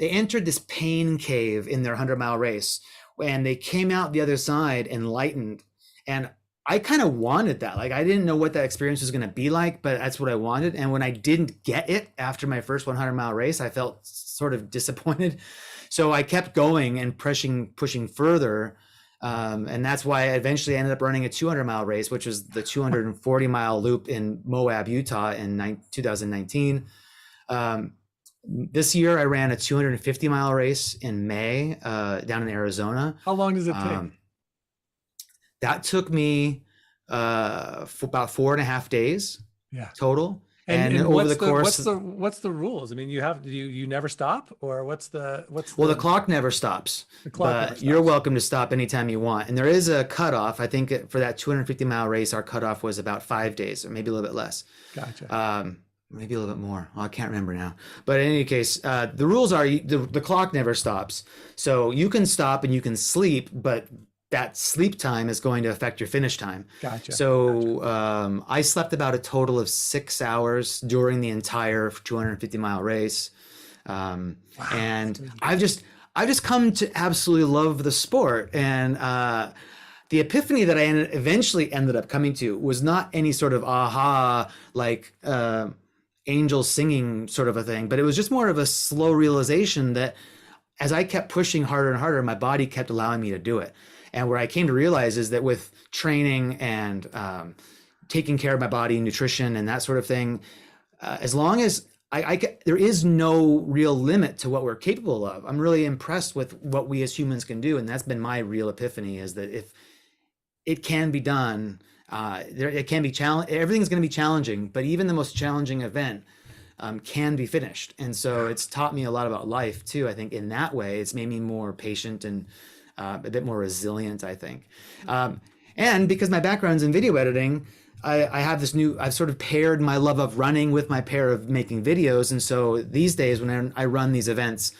entered this pain cave in their 100-mile race and they came out the other side enlightened. And I kind of wanted that. Like I didn't know what that experience was going to be like, but that's what I wanted. And when I didn't get it after my first 100-mile race, I felt sort of disappointed. So I kept going and pushing further. And that's why I eventually ended up running a 200-mile race, which was the 240-mile loop in Moab, Utah in 2019. This year I ran a 250-mile race in May down in Arizona.
How long does it take?
That took me for about 4.5 days total. And over the course,
what's the rules? I mean, you never stop, or what's the
the clock never stops. But you're welcome to stop anytime you want. And there is a cutoff. I think for that 250-mile race, our cutoff was about 5 days, or maybe a little bit less.
Gotcha.
Maybe a little bit more. Well, I can't remember now. But in any case, the rules are the clock never stops. So you can stop and you can sleep, but that sleep time is going to affect your finish time.
Gotcha.
So I slept about a total of 6 hours during the entire 250-mile race. And I've just come to absolutely love the sport. And the epiphany that I eventually ended up coming to was not any sort of aha, like angels singing sort of a thing, but it was just more of a slow realization that as I kept pushing harder and harder, my body kept allowing me to do it. And where I came to realize is that with training and taking care of my body, nutrition and that sort of thing, as long as there is no real limit to what we're capable of. I'm really impressed with what we as humans can do. And that's been my real epiphany, is that if it can be done, it can be everything's going to be challenging, but even the most challenging event can be finished. And so it's taught me a lot about life too. I think in that way, it's made me more patient and a bit more resilient, I think. And because my background's in video editing, I've sort of paired my love of running with my pair of making videos. And so these days when I run these events,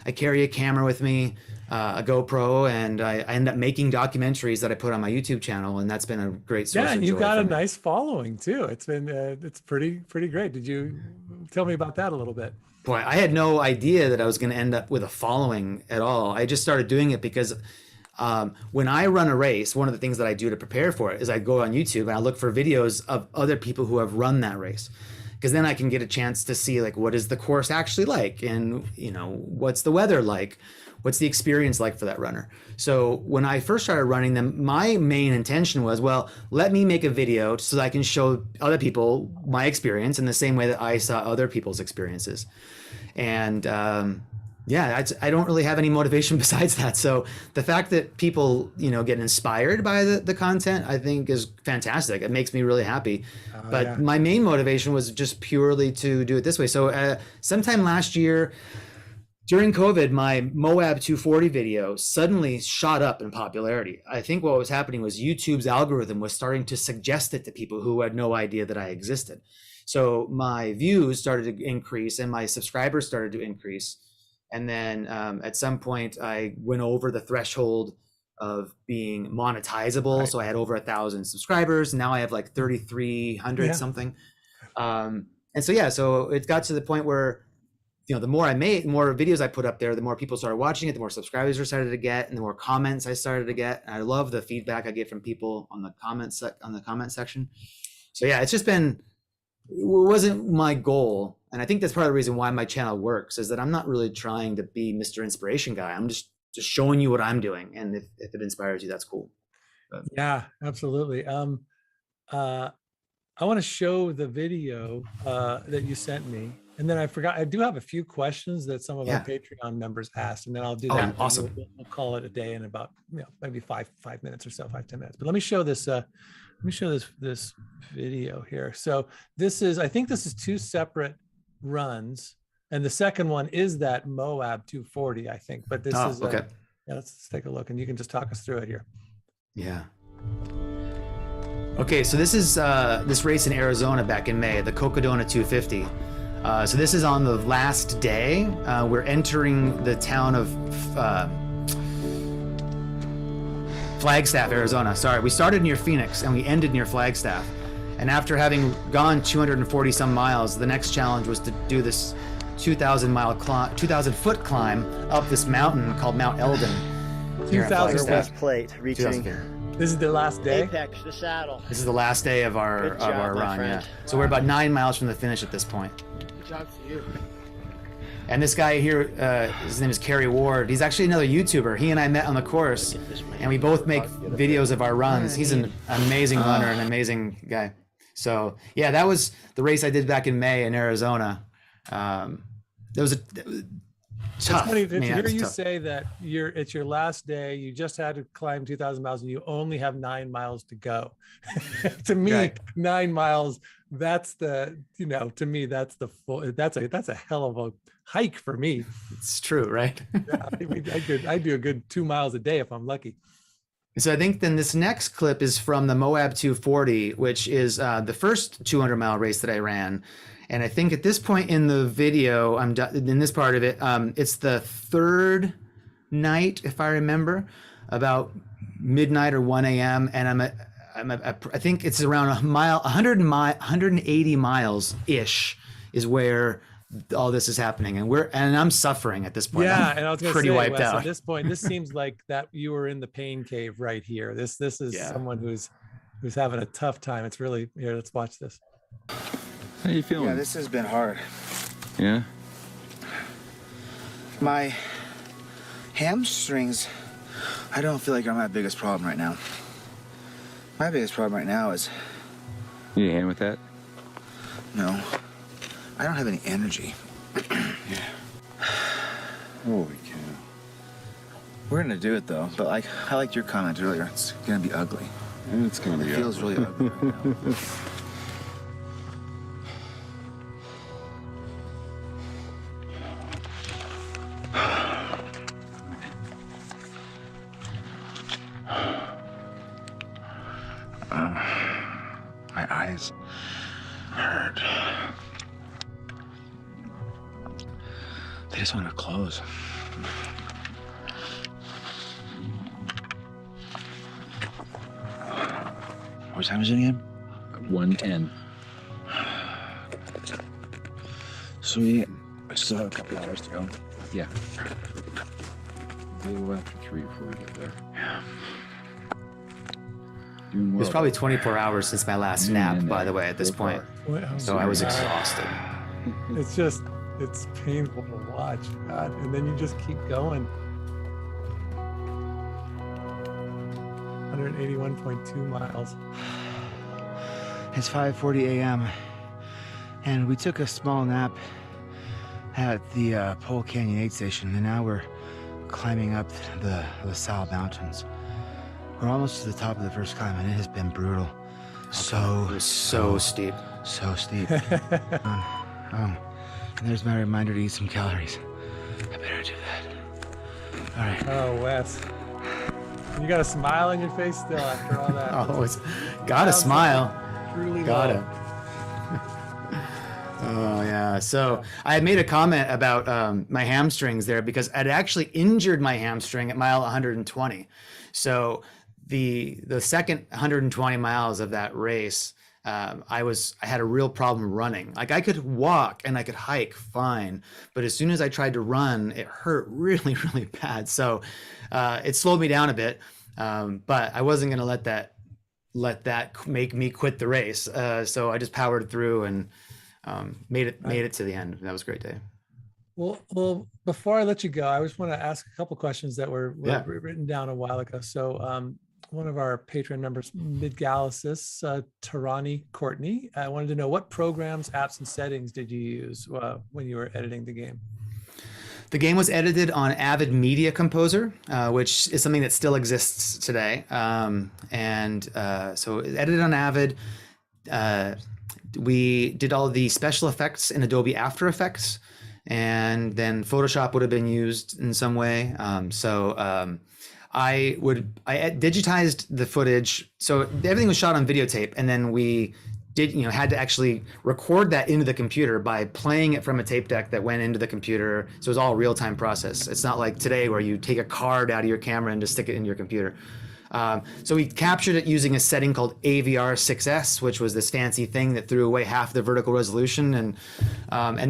I carry a camera with me, a GoPro, and I end up making documentaries that I put on my YouTube channel. And that's been a great source of joy.
Yeah, and you've got a nice following too. It's been, it's pretty great. Did you tell me about that a little bit?
Boy, I had no idea that I was going to end up with a following at all. I just started doing it because when I run a race, one of the things that I do to prepare for it is I go on YouTube and I look for videos of other people who have run that race, because then I can get a chance to see, like, what is the course actually like, and what's the weather like, what's the experience like for that runner. So when I first started running them, my main intention was, well, let me make a video so that I can show other people my experience in the same way that I saw other people's experiences. And I don't really have any motivation besides that. So the fact that people, get inspired by the content, I think is fantastic. It makes me really happy. But my main motivation was just purely to do it this way. So sometime last year during COVID, my Moab 240 video suddenly shot up in popularity. I think what was happening was YouTube's algorithm was starting to suggest it to people who had no idea that I existed. So my views started to increase and my subscribers started to increase. And then at some point I went over the threshold of being monetizable. Right. So I had over 1,000 subscribers. Now I have like 3,300 something. And so it got to the point where, the more I made, the more videos I put up there, the more people started watching it, the more subscribers I started to get, and the more comments I started to get. And I love the feedback I get from people on the comment section. So yeah, it's just been, it wasn't my goal. And I think that's part of the reason why my channel works, is that I'm not really trying to be Mr. Inspiration Guy. I'm just showing you what I'm doing. And if it inspires you, that's cool. But.
Yeah, absolutely. I want to show the video that you sent me. And then I forgot, I do have a few questions that some of our Patreon members asked, and then I'll do that.
Awesome.
We'll call it a day in about, maybe 5 minutes or so, 5-10 minutes. But let me show this, this video here. So I think this is 2 separate runs. And the second one is that Moab 240, I think, but this is,
okay.
Let's take a look and you can just talk us through it here.
Yeah. Okay, so this is this race in Arizona back in May, the Cocodona 250. So this is on the last day. We're entering the town of Flagstaff, Arizona. Sorry, we started near Phoenix and we ended near Flagstaff. And after having gone 240 some miles, the next challenge was to do this 2,000 foot climb up this mountain called Mount Eldon.
2,000 Wes Plate, reaching.
This is the last day?
Apex, the saddle.
This is the last day of our run, yeah. So we're about 9 miles from the finish at this point.
Good job for you.
And this guy here, his name is Kerry Ward. He's actually another YouTuber. He and I met on the course, and we both make videos of our runs. He's an amazing runner, an amazing guy. So yeah, that was the race I did back in May in Arizona. That was a tough.
It's funny to
Man,
hear
it's
you
tough.
say that it's your last day. You just had to climb 2,000 miles, and you only have 9 miles to go. To me,
Right.
9 miles. That's the to me that's the full. That's a hell of a hike for me.
It's true, right?
Yeah, I mean, I do a good 2 miles a day if I'm lucky.
So I think then this next clip is from the Moab 240, which is the first 200-mile race that I ran. And I think at this point in the video, I'm done in this part of it. It's the third night, if I remember, about midnight or 1 a.m. And I think it's around 180 miles ish is where all this is happening, and I'm suffering at this point.
Yeah,
I'm
and I was going to
pretty
say,
wiped
Wes,
out.
at this point, this seems like that you were in the pain cave right here. This is someone who's having a tough time. It's really here. Let's watch this.
How you feeling?
Yeah, this has been hard.
Yeah?
My hamstrings, I don't feel like are my biggest problem right now. My biggest problem right now is...
You need a hand with that?
No. I don't have any energy.
Yeah. Holy cow.
We're gonna do it though, but like I liked your comment earlier. It's gonna be ugly.
It's gonna be
It feels really ugly right now.
My eyes hurt. They just want to close. What time is it again? 1:10. So we still have a couple hours to go. Yeah. A little after 3 before we get there. Yeah. Doing well.
It was probably 24 hours since my last nap, by the way, at this point.
Wow.
So I was exhausted.
It's painful to watch, God. And then you just keep going. 181.2 miles.
It's 5:40 a.m. and we took a small nap at the Pole Canyon aid station, and now we're climbing up the LaSalle Mountains. We're almost to the top of the first climb, and it has been brutal.
So steep.
So steep. And there's my reminder to eat some calories. I better do that. All right.
Oh, Wes. You got a smile on your face still after all that.
Oh, it's gotta smile.
Truly
Gotta. Oh yeah. So I had made a comment about my hamstrings there because I'd actually injured my hamstring at mile 120. So the second 120 miles of that race, I had a real problem running. Like I could walk and I could hike fine, but as soon as I tried to run, it hurt really, really bad. So it slowed me down a bit, but I wasn't going to let that make me quit the race. So I just powered through and made it to the end. That was a great day.
Well, before I let you go, I just want to ask a couple questions that were written down a while ago. So one of our Patreon members, Midgalasis, Tarani Courtney, I wanted to know what programs, apps, and settings did you use when you were editing the game?
The game was edited on Avid Media Composer, which is something that still exists today. So it was edited on Avid. We did all the special effects in Adobe After Effects, and then Photoshop would have been used in some way. I digitized the footage. So everything was shot on videotape, and then we had to actually record that into the computer by playing it from a tape deck that went into the computer. So it was all a real-time process. It's not like today where you take a card out of your camera and just stick it in your computer. So we captured it using a setting called AVR6S, which was this fancy thing that threw away half the vertical resolution. And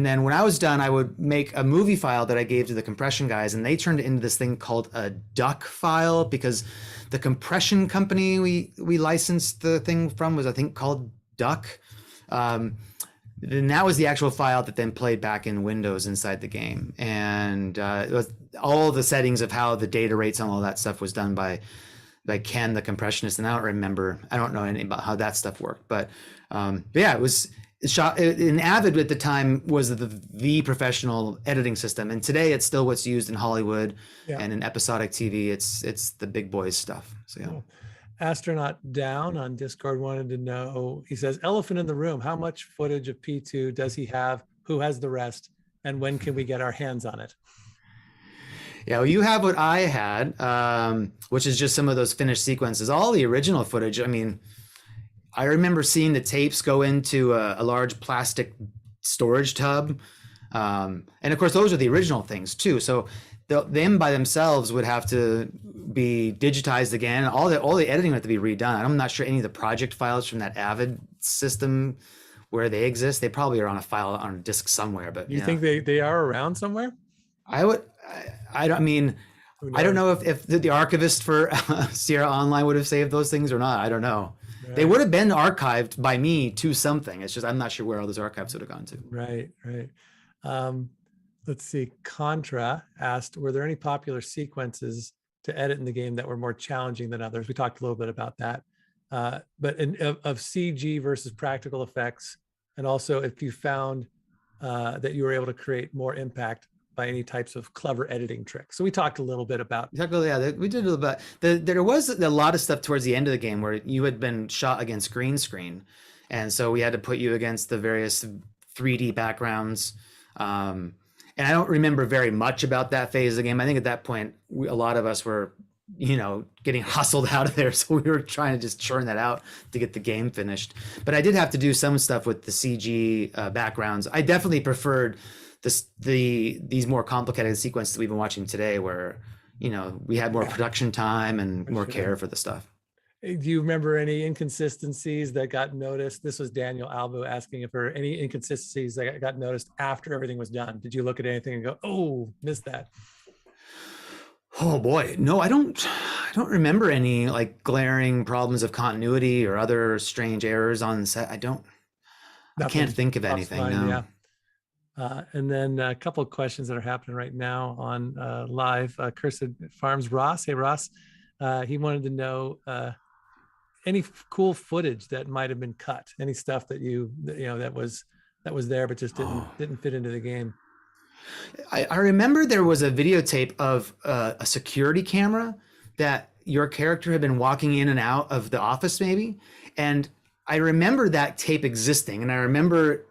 then when I was done, I would make a movie file that I gave to the compression guys, and they turned it into this thing called a duck file, because the compression company we licensed the thing from was, I think, called Duck. then that was the actual file that then played back in Windows inside the game. And it was all the settings of how the data rates and all that stuff was done by Ken, the compressionist. And I don't know anything about how that stuff worked. But yeah, it was shot in Avid at the time was the professional editing system. And today it's still what's used in Hollywood and in episodic TV. It's the big boys stuff. So yeah.
Cool. Astronaut Down on Discord wanted to know, he says, elephant in the room, how much footage of P2 does he have? Who has the rest? And when can we get our hands on it?
Yeah, well, you have what I had, which is just some of those finished sequences. All the original footage, I mean, I remember seeing the tapes go into a large plastic storage tub. And of course, those are the original things too. So them by themselves would have to be digitized again. All the editing would have to be redone. I'm not sure any of the project files from that Avid system where they exist. They probably are on a file on a disk somewhere. But
you think they are around somewhere?
I don't know if the archivist for Sierra Online would have saved those things or not. I don't know. Right. They would have been archived by me to something. It's just I'm not sure where all those archives would have gone to.
Right. Let's see. Contra asked, were there any popular sequences to edit in the game that were more challenging than others? We talked a little bit about that. But of CG versus practical effects, and also if you found that you were able to create more impact by any types of clever editing tricks. So we talked a little bit about.
We did a little bit. There was a lot of stuff towards the end of the game where you had been shot against green screen. And so we had to put you against the various 3D backgrounds. And I don't remember very much about that phase of the game. I think at that point, a lot of us were, getting hustled out of there. So we were trying to just churn that out to get the game finished. But I did have to do some stuff with the CG backgrounds. I definitely preferred these more complicated sequences that we've been watching today where, we had more production time and more care for the stuff.
Do you remember any inconsistencies that got noticed? This was Daniel Albo asking if there were any inconsistencies that got noticed after everything was done. Did you look at anything and go, "Oh, missed that"?
Oh boy, no, I don't remember any like glaring problems of continuity or other strange errors on set. I can't think of anything. No.
Yeah. And then a couple of questions that are happening right now on live. Cursed Farms Ross. Hey Ross, he wanted to know any cool footage that might have been cut, any stuff that that was there but just didn't fit into the game.
I remember there was a videotape of a security camera that your character had been walking in and out of the office maybe, and I remember that tape existing, and I remember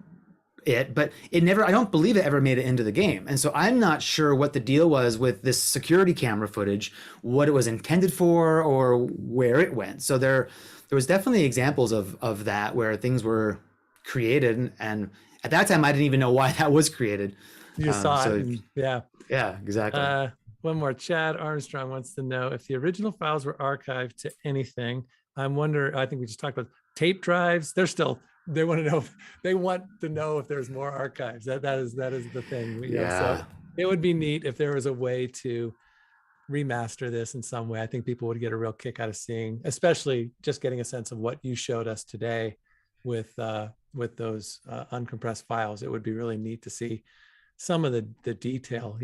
it, but I don't believe it ever made it into the game. And so I'm not sure what the deal was with this security camera footage, what it was intended for or where it went. So there was definitely examples of that where things were created. And at that time, I didn't even know why that was created.
You saw it. Yeah.
Yeah, exactly.
One more. Chad Armstrong wants to know if the original files were archived to anything. I think we just talked about tape drives. They want to know if there's more archives. That is the thing. So it would be neat if there was a way to remaster this in some way. I think people would get a real kick out of seeing, especially just getting a sense of what you showed us today with those uncompressed files. It would be really neat to see some of the detail.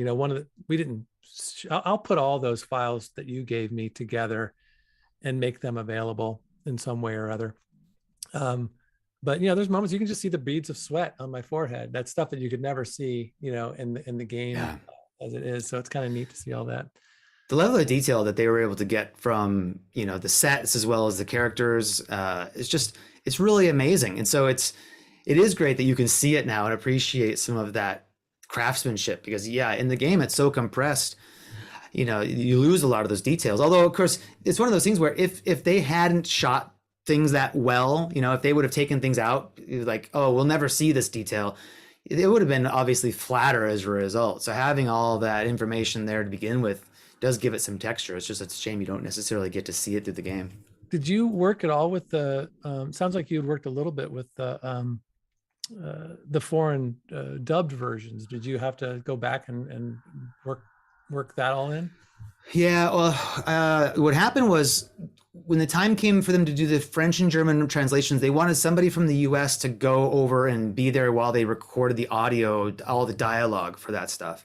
I'll put all those files that you gave me together and make them available in some way or other. But there's moments you can just see the beads of sweat on my forehead. That's stuff that you could never see, in the game as it is. So it's kind of neat to see all that.
The level of detail that they were able to get from, the sets as well as the characters, it's really amazing. And so it is great that you can see it now and appreciate some of that craftsmanship, because in the game it's so compressed, you lose a lot of those details. Although of course it's one of those things where if they hadn't shot things that well, if they would have taken things out, like, oh, we'll never see this detail, it would have been obviously flatter as a result. So having all that information there to begin with does give it some texture. It's just a shame you don't necessarily get to see it through the game.
Did you work at all with the sounds like you had worked a little bit with the foreign dubbed versions? Did you have to go back and work that all in?
Yeah, well, what happened was when the time came for them to do the French and German translations, they wanted somebody from the US to go over and be there while they recorded the audio, all the dialogue for that stuff.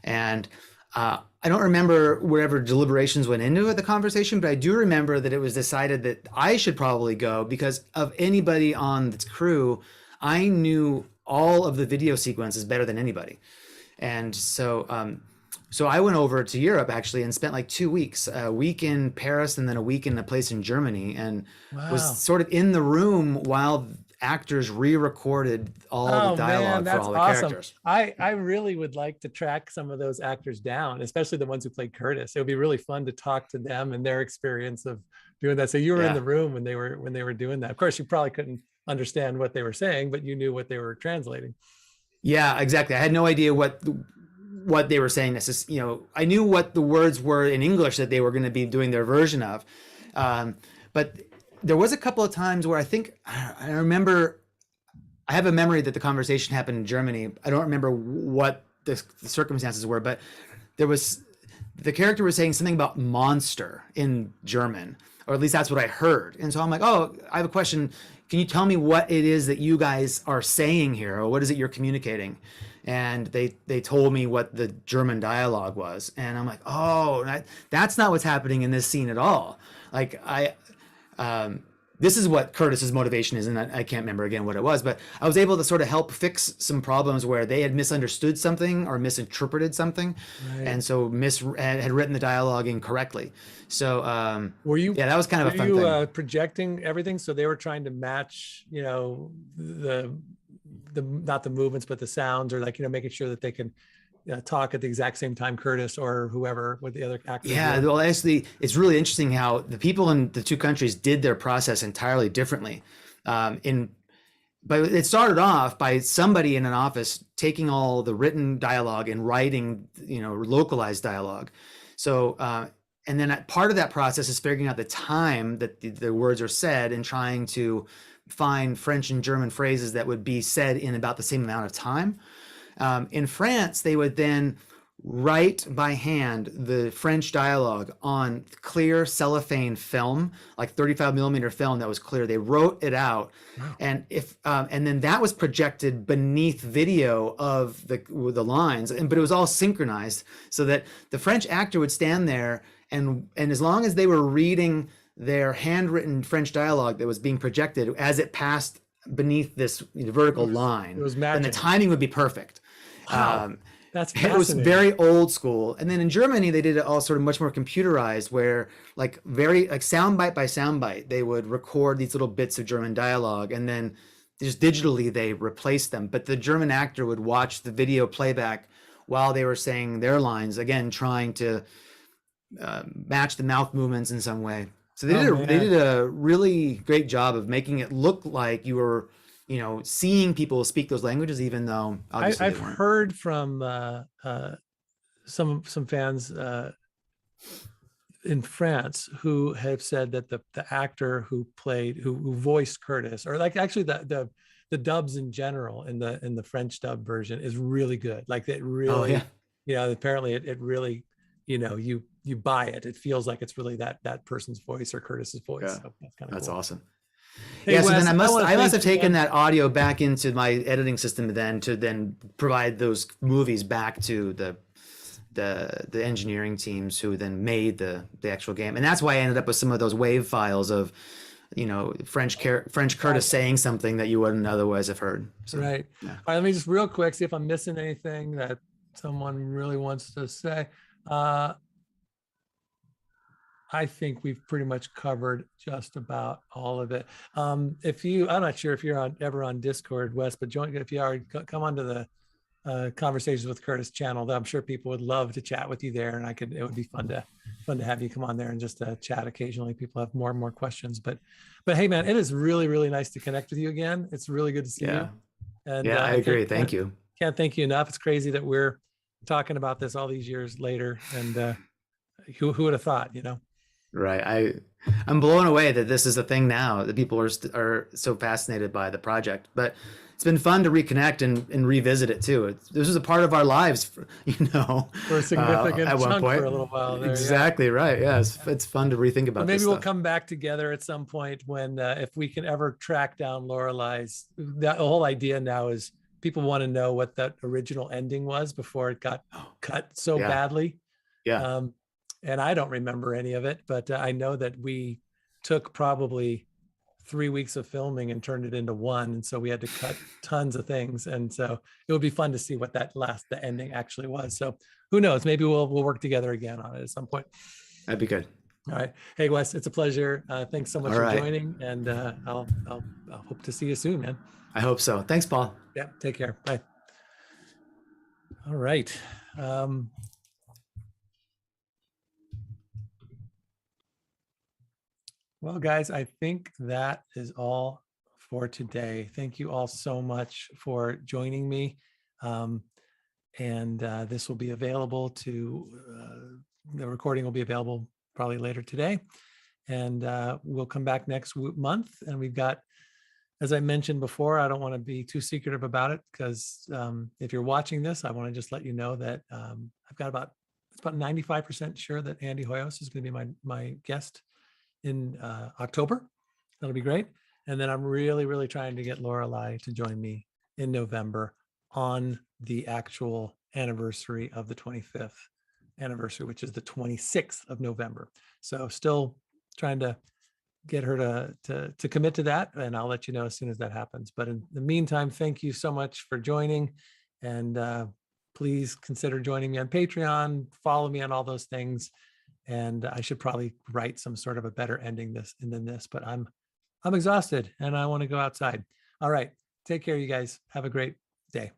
And I don't remember wherever deliberations went into the conversation, but I do remember that it was decided that I should probably go because of anybody on the crew, I knew all of the video sequences better than anybody. And so I went over to Europe actually and spent like 2 weeks, a week in Paris and then a week in a place in Germany, and was sort of in the room while actors re-recorded all the dialogue for all the characters.
I really would like to track some of those actors down, especially the ones who played Curtis. It would be really fun to talk to them and their experience of doing that. So you were in the room when they were doing that. Of course, you probably couldn't understand what they were saying, but you knew what they were translating.
Yeah, exactly. I had no idea what they were saying. You know, I knew what the words were in English that they were going to be doing their version of, but there was a couple of times where I remember, I have a memory that the conversation happened in Germany. I don't remember what the circumstances were, but the character was saying something about monster in German, or at least that's what I heard. And so I'm like, oh, I have a question. Can you tell me what it is that you guys are saying here, or what is it you're communicating? And they told me what the German dialogue was, and I'm like, oh, that's not what's happening in this scene at all. Like this is what Curtis's motivation is, and I can't remember again what it was, but I was able to sort of help fix some problems where they had misunderstood something or misinterpreted something, and so had written the dialogue incorrectly. So
were you?
Yeah, that was kind of a fun thing.
Projecting everything, so they were trying to match, you know, the not the movements but the sounds, or like, you know, making sure that they can talk at the exact same time Curtis or whoever with the other actors.
Yeah, well, actually, it's really interesting how the people in the two countries did their process entirely differently. But it started off by somebody in an office taking all the written dialogue and writing, you know, localized dialogue. So, and then part of that process is figuring out the time that the words are said and trying to find French and German phrases that would be said in about the same amount of time. In France, they would then write by hand the French dialogue on clear cellophane film, like 35 millimeter film that was clear. They wrote it out. Wow. And then that was projected beneath video of the lines, but it was all synchronized so that the French actor would stand there and as long as they were reading their handwritten French dialogue that was being projected as it passed beneath this vertical line,
it was magic.
And the timing would be perfect.
Wow. That's
it was very old school. And then in Germany, they did it all sort of much more computerized, where like soundbite by soundbite, they would record these little bits of German dialogue, and then just digitally they replaced them. But the German actor would watch the video playback while they were saying their lines, again trying to match the mouth movements in some way. So they did a really great job of making it look like you were, you know, seeing people speak those languages, even though obviously
I've heard from some fans in France who have said that the actor who voiced Curtis, or like actually the dubs in general in the French dub version, is really good. Like it really, you know, apparently it really, you know, you buy it. It feels like it's really that person's voice or Curtis's voice.
Yeah.
So that's kind of
cool.
Awesome.
Hey, yeah, so Wes, then I must have taken that audio back into my editing system to provide those movies back to the engineering teams who then made the actual game. And that's why I ended up with some of those WAV files of, you know, French Curtis saying something that you wouldn't otherwise have heard. So,
right.
Yeah.
All right, let me just real quick see if I'm missing anything that someone really wants to say. I think we've pretty much covered just about all of it. I'm not sure if you're ever on Discord, Wes, but if you are, come onto the Conversations with Curtis channel. I'm sure people would love to chat with you there, and it would be fun to have you come on there and just chat occasionally. People have more and more questions, but hey, man, it is really, really nice to connect with you again. It's really good to see you. And
I agree. Thank you.
Can't thank you enough. It's crazy that we're talking about this all these years later, and who would have thought, you know?
Right. I'm blown away that this is a thing now, that people are so fascinated by the project. But it's been fun to reconnect and revisit it too. This was a part of our lives, for
For a significant
at one
chunk
point.
for a little while there.
Exactly right. Yeah, it's fun to rethink about.
But maybe
this
we'll
stuff.
come back together at some point when, if we can ever track down Lorelai's. That whole idea now is people want to know what that original ending was before it got cut so
Yeah.
badly.
Yeah.
And I don't remember any of it, but I know that we took probably 3 weeks of filming and turned it into one. And so we had to cut tons of things. And so it would be fun to see what the ending actually was. So who knows, maybe we'll work together again on it at some point.
That'd be good.
All right. Hey, Wes, it's a pleasure. Thanks so much
All
for
right.
joining. And I'll hope to see you soon, man.
I hope so. Thanks, Paul.
Yeah. Take care. Bye. All right. Well, guys, I think that is all for today. Thank you all so much for joining me. And this will be available the recording will be available probably later today. And we'll come back next month. And we've got, as I mentioned before, I don't want to be too secretive about it because if you're watching this, I want to just let you know that I've got about 95% sure that Andy Hoyos is going to be my guest in October. That'll be great. And then I'm really, really trying to get Lorelai to join me in November on the actual anniversary of the 25th anniversary, which is the 26th of November. So still trying to get her to commit to that. And I'll let you know as soon as that happens. But in the meantime, thank you so much for joining. And please consider joining me on Patreon, follow me on all those things. And I should probably write some sort of a better ending than this, but I'm exhausted and I want to go outside. All right. Take care, you guys. Have a great day.